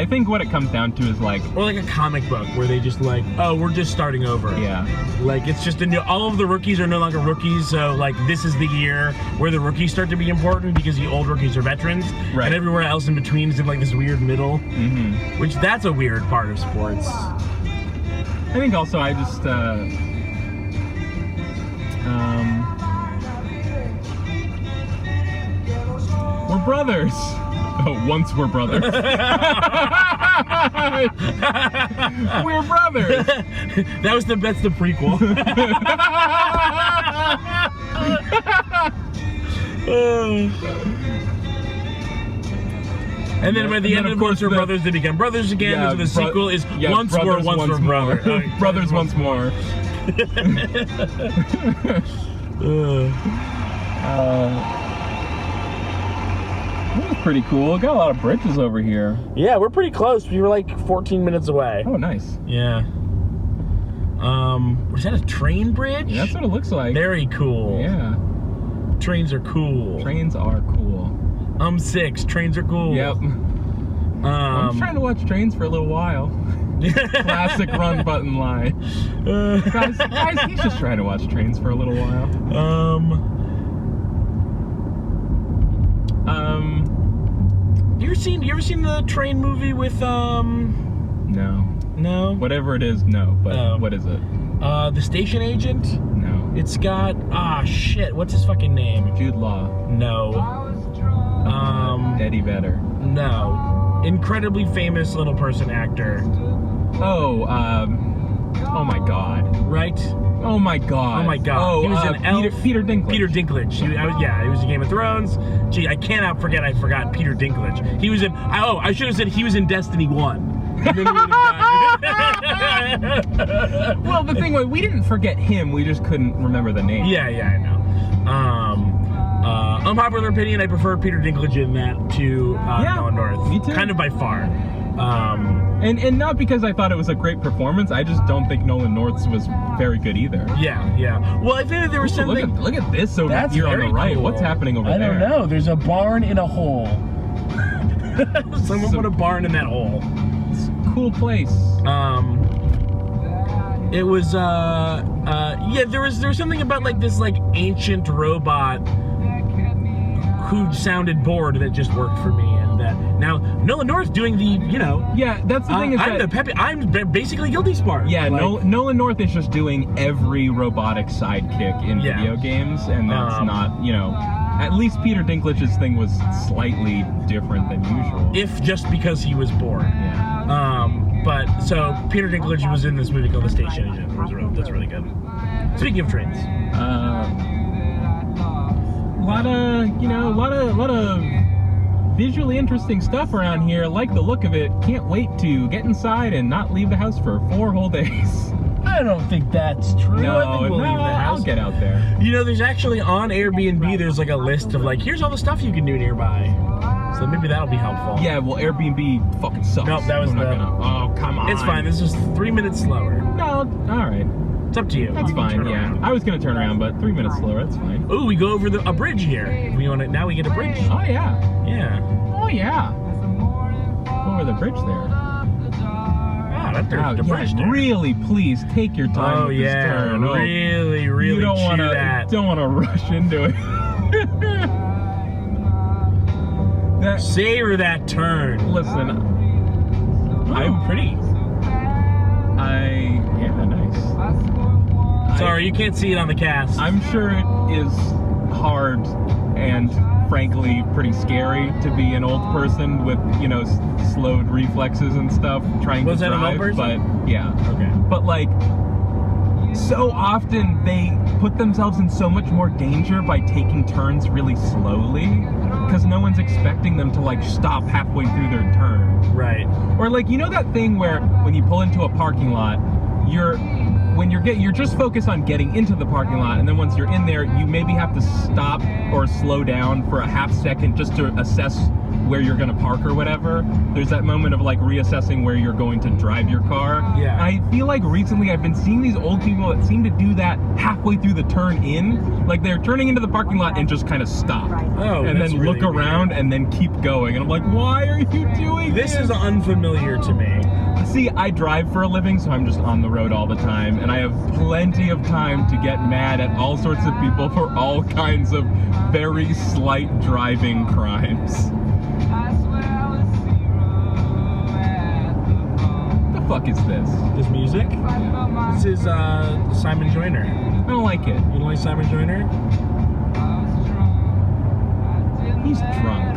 think what it comes down to is like... Or like a comic book where they just like, oh, we're just starting over. Yeah. Like, it's just all of the rookies are no longer rookies, so like this is the year where the rookies start to be important because the old rookies are veterans. Right. And everywhere else in between is in like this weird middle. Mm-hmm. Which, that's a weird part of sports. I think also I just... we're brothers. Oh, once we're brothers. We're brothers. That's the prequel. And then by the end of Once We're Brothers, they become brothers again. Yeah, so the sequel is Once We're Brothers. Brothers once more. That was pretty cool. Got a lot of bridges over here. Yeah, we're pretty close. We were like 14 minutes away. Oh, nice. Yeah. Was that a train bridge? Yeah, that's what it looks like. Very cool. Yeah. Trains are cool. Trains are cool. 6. Trains are cool. Yep. I'm just trying to watch Trains for a little while. Classic run button line. Guys, he's just trying to watch Trains for a little while. You ever seen the train movie with No. No? Whatever it is, no. But what is it? The Station Agent? No. It's got shit. What's his fucking name? Jude Law. No. Eddie Vedder. No. Incredibly famous little person actor. Oh my god. Right? Oh my god. Oh my god. Oh, he was in Peter Dinklage. Peter Dinklage. He was in Game of Thrones. Gee, I cannot forget I forgot Peter Dinklage. He was in, I should have said he was in Destiny 1. And then we would have Well, the thing was, we didn't forget him, we just couldn't remember the name. Yeah, I know. Unpopular opinion, I prefer Peter Dinklage in that to Nolan North. Me too. Kind of by far. And not because I thought it was a great performance, I just don't think Nolan North's was very good either. Yeah. Well, I think that there was something... Look at this over here on the right. Cool. What's happening over there? I don't know. There's a barn in a hole. Someone put a barn in that hole. It's a cool place. It was, there was something about like this like ancient robot who sounded bored that just worked for me, and that now Nolan North doing the, Yeah, that's the thing I'm basically guilty smart. Yeah, like, Nolan North is just doing every robotic sidekick in video games, and that's not, at least Peter Dinklage's thing was slightly different than usual. If just because he was bored. Yeah. But so Peter Dinklage was in this movie called The Station Agent. That's really good. Speaking of trains. A lot of visually interesting stuff around here. Like the look of it. Can't wait to get inside and not leave the house for 4 whole days. I don't think that's true. No, I think we'll leave the house. I'll get out there. There's actually on Airbnb, there's like a list of like, here's all the stuff you can do nearby. So maybe that'll be helpful. Yeah, well, Airbnb fucking sucks. Nope, that was Oh, come on. It's fine. This is 3 minutes slower. No, all right. It's up to you. That's fine. Yeah, I was gonna turn around, but 3 minutes slower. That's fine. Ooh, we go over a bridge here. Now we get a bridge. Oh yeah. Yeah. Oh yeah. Over the bridge there. I that Wow, the British turn. really, please take your time Oh with this yeah, turn. Oh, really you don't chew wanna, that. don't want to rush into it. That, Savor that turn. listen, I'm pretty. yeah, nice. Sorry, you can't see it on the cast. I'm sure it is hard and frankly pretty scary to be an old person with, you know, slowed reflexes and stuff trying Was to that an drive. old person? But yeah. Okay. But like, so often they put themselves in so much more danger by taking turns really slowly because no one's expecting them to like stop halfway through their turn. Right. Or like, you know that thing where when you pull into a parking lot, you're just focused on getting into the parking lot, and then once you're in there, you maybe have to stop or slow down for a half second just to assess where you're going to park or whatever. There's that moment of like reassessing where you're going to drive your car. Yeah. And I feel like recently I've been seeing these old people that seem to do that halfway through the turn in. Like they're turning into the parking lot and just kind of stop. Oh, and that's then really look around weird. and then keep going. And I'm like, why are you doing this? This is unfamiliar to me. See, I drive for a living, so I'm just on the road all the time, and I have plenty of time to get mad at all sorts of people for all kinds of very slight driving crimes. The fuck is this? This music? This is Simon Joyner. I don't like it. You don't like Simon Joyner? He's drunk.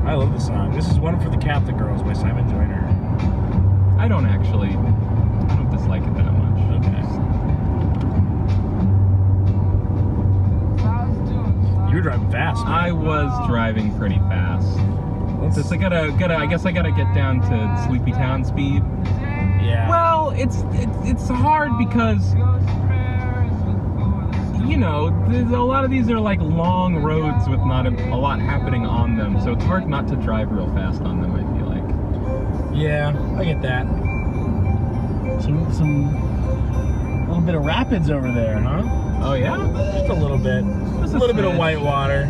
I love this song. This is One for the Catholic Girls by Simon Joyner. I don't dislike it that much. Okay. You were driving fast, man. I was driving pretty fast. Just I guess I gotta get down to Sleepy Town speed. Yeah. Well, it's hard because, you know, a lot of these are like long roads with not a lot happening on them, so it's hard not to drive real fast on them, I feel like. Yeah, I get that. Some little bit of rapids over there, huh? Oh yeah? Just a little bit. Just a little bit of smidge. white water.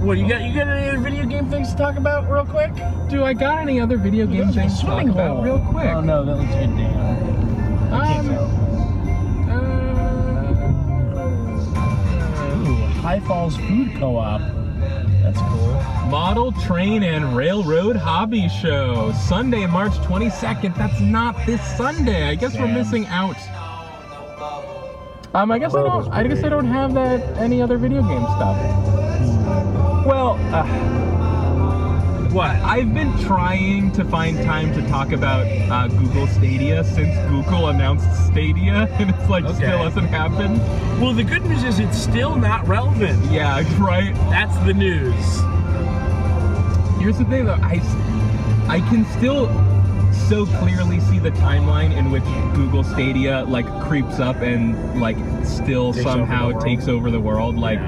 What, you got any other video game things to talk about real quick? Do I got any other video game things to talk about real quick? Oh no, that looks good, Dan. High Falls Food Co-op. That's cool. Model Train and Railroad Hobby Show, Sunday, March 22nd. That's not this Sunday. I guess we're missing out. I guess I don't have any other video game stuff. Well, What? I've been trying to find time to talk about Google Stadia since Google announced Stadia, and it's like still hasn't happened. Well, the good news is it's still not relevant. Yeah, right. That's the news. Here's the thing though, I can still so clearly see the timeline in which Google Stadia like creeps up and like still somehow takes over the world. Like,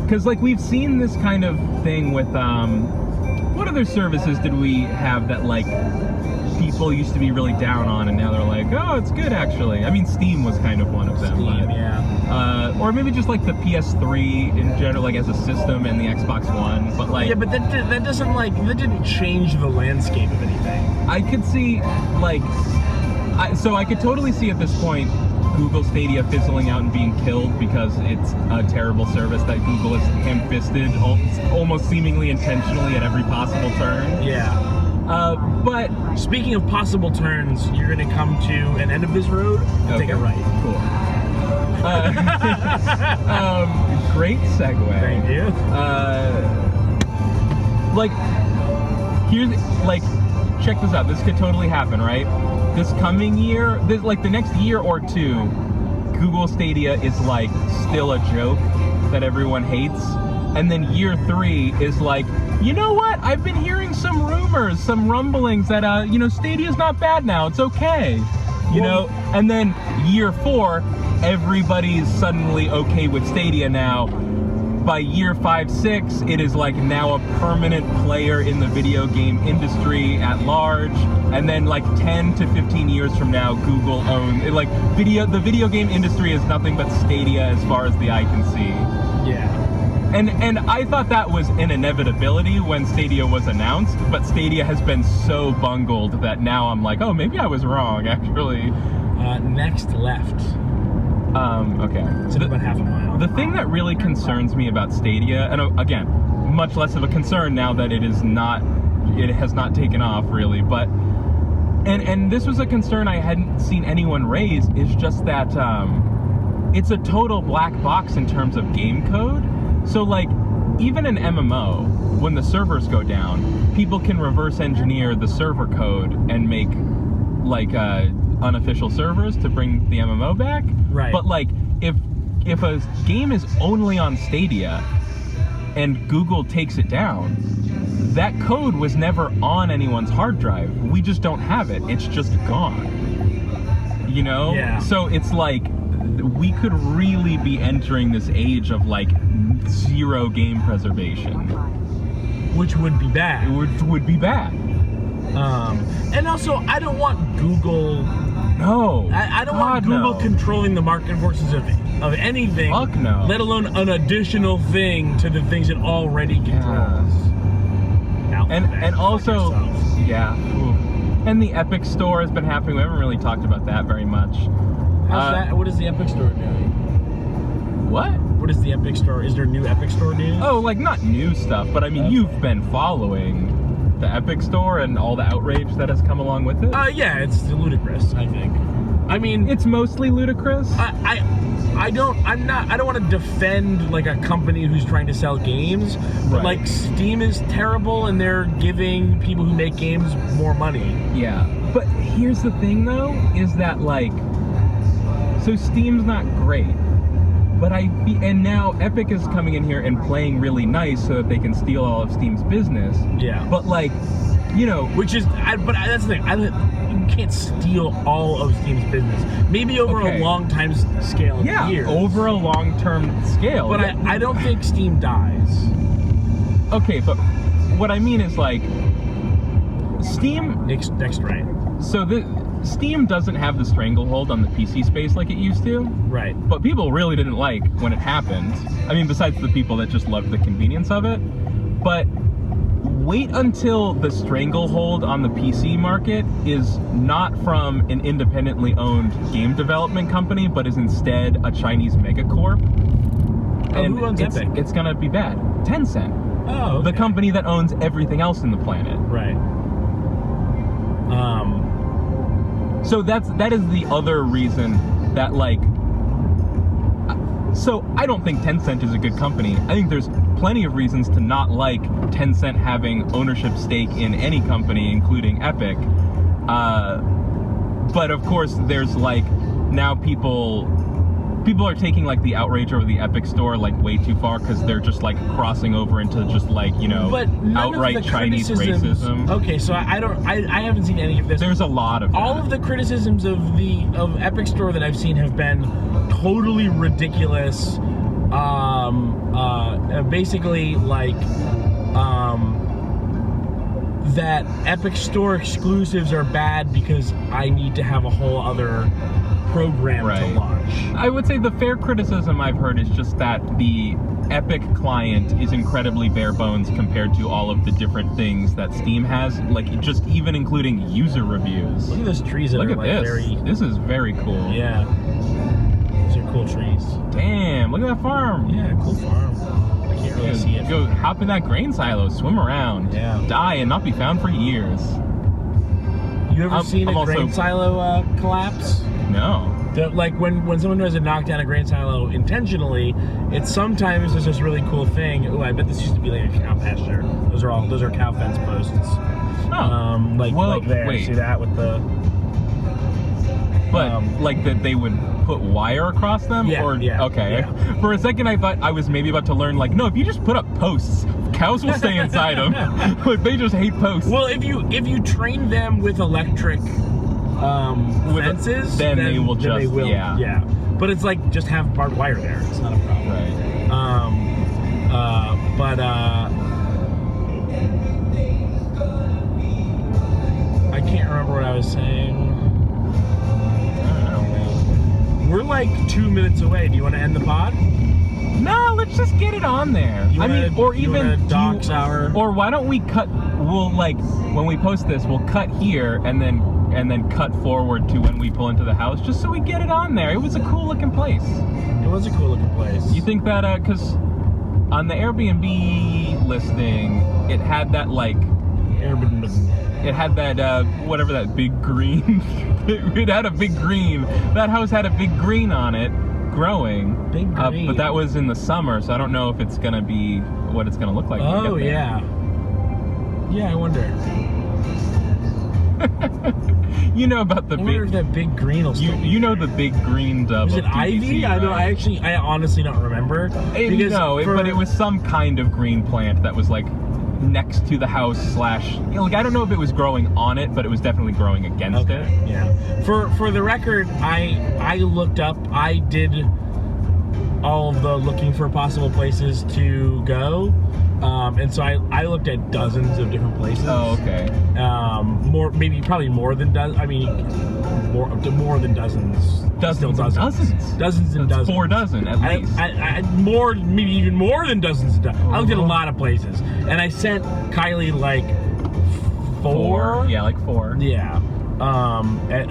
because like we've seen this kind of thing with what other services did we have that like people used to be really down on and now they're like, oh, it's good actually. I mean, Steam was kind of one of them. Steam, or maybe just like the PS3 in general, like as a system, and the Xbox One. But like, yeah, but that didn't change the landscape of anything. I could see like, so I could totally see at this point Google Stadia fizzling out and being killed because it's a terrible service that Google has ham-fisted almost seemingly intentionally at every possible turn. Yeah. But speaking of possible turns, you're going to come to an end of this road and take a right. Cool. Great segue. Thank you. Like, here's like, check this out. This could totally happen, right? This coming year, like the next year or two, Google Stadia is like still a joke that everyone hates. And then year 3 is like, you know what? I've been hearing some rumors, some rumblings that, you know, Stadia's not bad now. It's okay. You know? And then year 4, everybody's suddenly okay with Stadia now. By year 5, 6, it is like now a permanent player in the video game industry at large. And then like 10 to 15 years from now, Google owns it. Like the video game industry is nothing but Stadia as far as the eye can see. Yeah. And I thought that was an inevitability when Stadia was announced, but Stadia has been so bungled that now I'm like, oh, maybe I was wrong, actually. Next left. Okay. It's about half a mile. The thing that really concerns me about Stadia, and again, much less of a concern now that it has not taken off really, but and this was a concern I hadn't seen anyone raise, is just that it's a total black box in terms of game code. So like, even an MMO, when the servers go down, people can reverse engineer the server code and make like unofficial servers to bring the MMO back. Right. But like, if a game is only on Stadia and Google takes it down, that code was never on anyone's hard drive. We just don't have it. It's just gone. You know? Yeah. So it's like, we could really be entering this age of like zero game preservation. Which would be bad. Which would be bad. And also, I don't want Google... No. I don't want Google controlling the market forces of anything. Fuck no. Let alone an additional thing to the things it already controls. And also, yeah. Ooh. And the Epic Store has been happening. We haven't really talked about that very much. How's that? What is the Epic Store doing? What? What is the Epic Store? Is there new Epic Store news? Oh, like not new stuff, but I mean, you've been following the Epic Store and all the outrage that has come along with it. Yeah, it's ludicrous, I think. I mean, it's mostly ludicrous. I don't want to defend like a company who's trying to sell games, but like Steam is terrible and they're giving people who make games more money. Yeah. But here's the thing though, is that like, so Steam's not great, but and now Epic is coming in here and playing really nice so that they can steal all of Steam's business. Yeah. But like, you know, which is, that's the thing. You can't steal all of Steam's business. Maybe over a long time scale of years. Over a long-term scale. But I don't think Steam dies. Okay, but what I mean is like, Steam... Next right. So Steam doesn't have the stranglehold on the PC space like it used to. Right. But people really didn't like when it happened. I mean, besides the people that just loved the convenience of it. But wait until the stranglehold on the PC market is not from an independently owned game development company, but is instead a Chinese megacorp. And who owns Epic? It's gonna be bad. Tencent. Oh, okay. The company that owns everything else in the planet. Right. So that is the other reason that like. So I don't think Tencent is a good company. I think there's plenty of reasons to not like Tencent having ownership stake in any company, including Epic. But of course, there's like now people are taking like the outrage over the Epic Store like way too far because they're just like crossing over into just like, you know, outright Chinese racism. Okay, so I haven't seen any of this. There's a lot of all of the criticisms of Epic Store that I've seen have been totally ridiculous. Basically like that Epic Store exclusives are bad because I need to have a whole other program to launch. I would say the fair criticism I've heard is just that the Epic client is incredibly bare bones compared to all of the different things that Steam has, like just even including user reviews. Look at those trees that Look are at like this. This is very cool. Yeah. These are cool trees. Damn, look at that farm. Yeah, cool farm. I can't really see it. Go hop in that grain silo, swim around, die and not be found for years. You ever seen a grain silo collapse? No. Like when someone tries to knock down a grain silo intentionally, it's sometimes there's this really cool thing. Oh, I bet this used to be like a cow pasture. Those are cow fence posts. Oh. Like there. Wait. See that with the. But like that they would put wire across them? Yeah. Or, yeah. Okay. Yeah. For a second I thought I was maybe about to learn like, no, if you just put up posts, cows will stay inside them. Like they just hate posts. Well, if you train them with electric fences, then they will just yeah. But it's like just have barbed wire there. It's not a problem. Right. I can't remember what I was saying. I don't know. We're like 2 minutes away. Do you want to end the pod? No, let's just get it on there. You wanna dox our... Or why don't we cut? We'll like when we post this, we'll cut here and then cut forward to when we pull into the house, just so we get it on there. It was a cool looking place. It was a cool looking place. You think that because on the Airbnb listing, it had that like it had that whatever that big green. It had a big green. That house had a big green on it, growing. Big green. But that was in the summer, so I don't know if it's gonna be what it's gonna look like. When Oh we get there. yeah, I wonder. You know about the I wonder big. if that big green will still be You know there. the big green dub. Was of it ivy? DBZ, I don't. right? I honestly don't remember. But it was some kind of green plant that was like next to the house slash. Like I don't know if it was growing on it, but it was definitely growing against it. Yeah. For the record, I looked up. I did all of the looking for possible places to go, and so I looked at dozens of different places. Oh, okay. Probably more than dozens. I mean, more than dozens. Dozens and dozens. Dozens and That's dozens. 4 dozen at least. I maybe even more than dozens and dozens. I looked at a lot of places, and I sent Kylie like 4. Yeah, like 4. Yeah.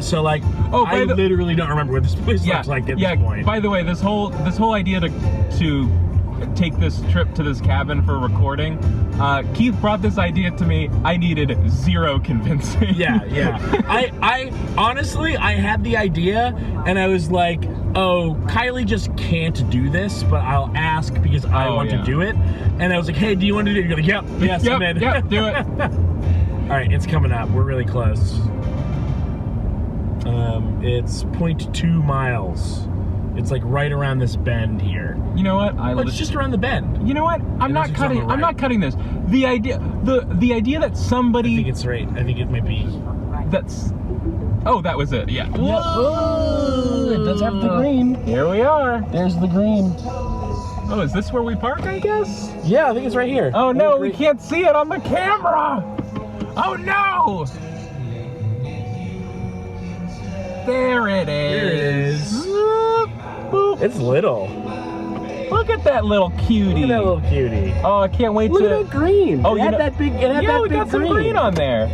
So like, I literally don't remember what this place looks like at this point. By the way, this whole idea to take this trip to this cabin for recording, Keith brought this idea to me. I needed 0 convincing. Yeah. I honestly, I had the idea, and I was like, oh, Kylie just can't do this, but I'll ask because I want to do it. And I was like, hey, do you want to do it? You're like, yep, yes, I'm in. Yep, do it. All right, it's coming up. We're really close. It's 0.2 miles. It's like right around this bend here. You know what? It's just around the bend. You know what? I'm not cutting. I'm not cutting this. The idea that somebody. I think it's right. I think it might be. That's. Oh, that was it. Yeah. Whoa! It does have the green. Here we are. There's the green. Oh, is this where we park? I guess. Yeah, I think it's right here. Oh no, we can't see it on the camera. Oh no! There it is. There it is. Boop. It's little. Look at that little cutie. Look at that little cutie. Oh, I can't wait Look to. at that green. Oh, it had that big. It had yeah, that we big got some green on there.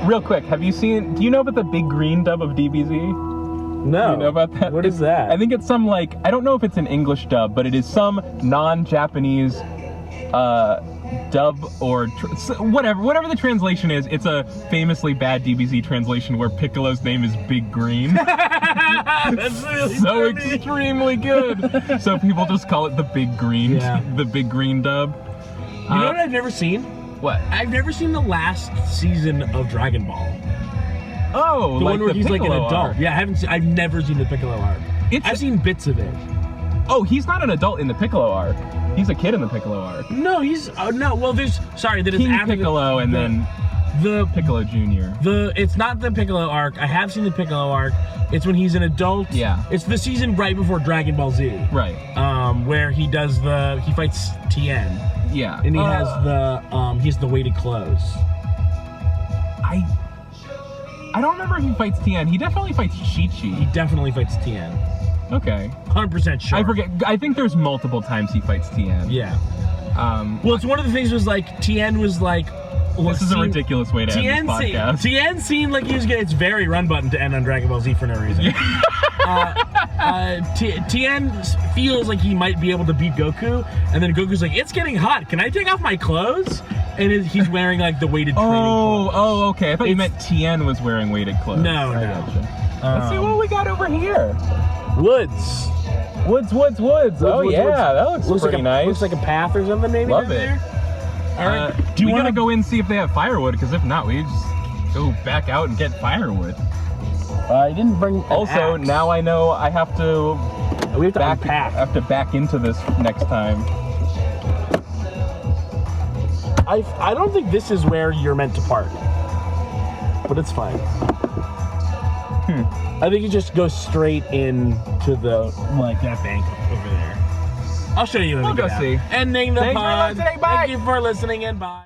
Real quick, have you seen? Do you know about the big green dub of DBZ? No. Do you know about that? What is that? I think it's some like I don't know if it's an English dub, but it is some non-Japanese dub or whatever the translation is. It's a famously bad DBZ translation where Piccolo's name is Big Green. That's really so funny. extremely good. So people just call it the Big Green, the Big Green dub. You know what I've never seen? What? I've never seen the last season of Dragon Ball. Oh, the like one where the he's like an Piccolo adult. arc. Yeah, I've never seen the Piccolo arc. I've seen bits of it. Oh, he's not an adult in the Piccolo arc. He's a kid in the Piccolo arc. No, he's no. Well, there's that is King after Piccolo and then the Piccolo Jr. It's not the Piccolo arc. I have seen the Piccolo arc. It's when he's an adult. Yeah. It's the season right before Dragon Ball Z. Right. Where he fights Tien. Yeah. And he has the weighted clothes. I don't remember if he fights Tien. He definitely fights Chi-Chi. He definitely fights Tien. Okay. 100% sure. I forget. I think there's multiple times he fights Tien. Yeah. Well, it's one of the things was like Tien was like. This is a ridiculous way to end this podcast. Tien seemed like he was getting. It's very run button to end on Dragon Ball Z for no reason. Tien feels like he might be able to beat Goku, and then Goku's like, "It's getting hot. Can I take off my clothes?" And he's wearing like the weighted training clothes. Oh, okay. I thought you meant Tien was wearing weighted clothes. No. Let's see what we got over here. Woods. Oh yeah, that looks pretty nice. Looks like a path or something, maybe. Love it. All right. Do you want to go in and see if they have firewood? Because if not, we just go back out and get firewood. I didn't bring. Also, now I know I have to. We have to unpack. I have to back into this next time. I don't think this is where you're meant to park, but it's fine. I think you just go straight into the that bank over there. I'll show you when we go get out. see. Ending the Thanks for pod. listening. Bye. Thank you for listening and bye.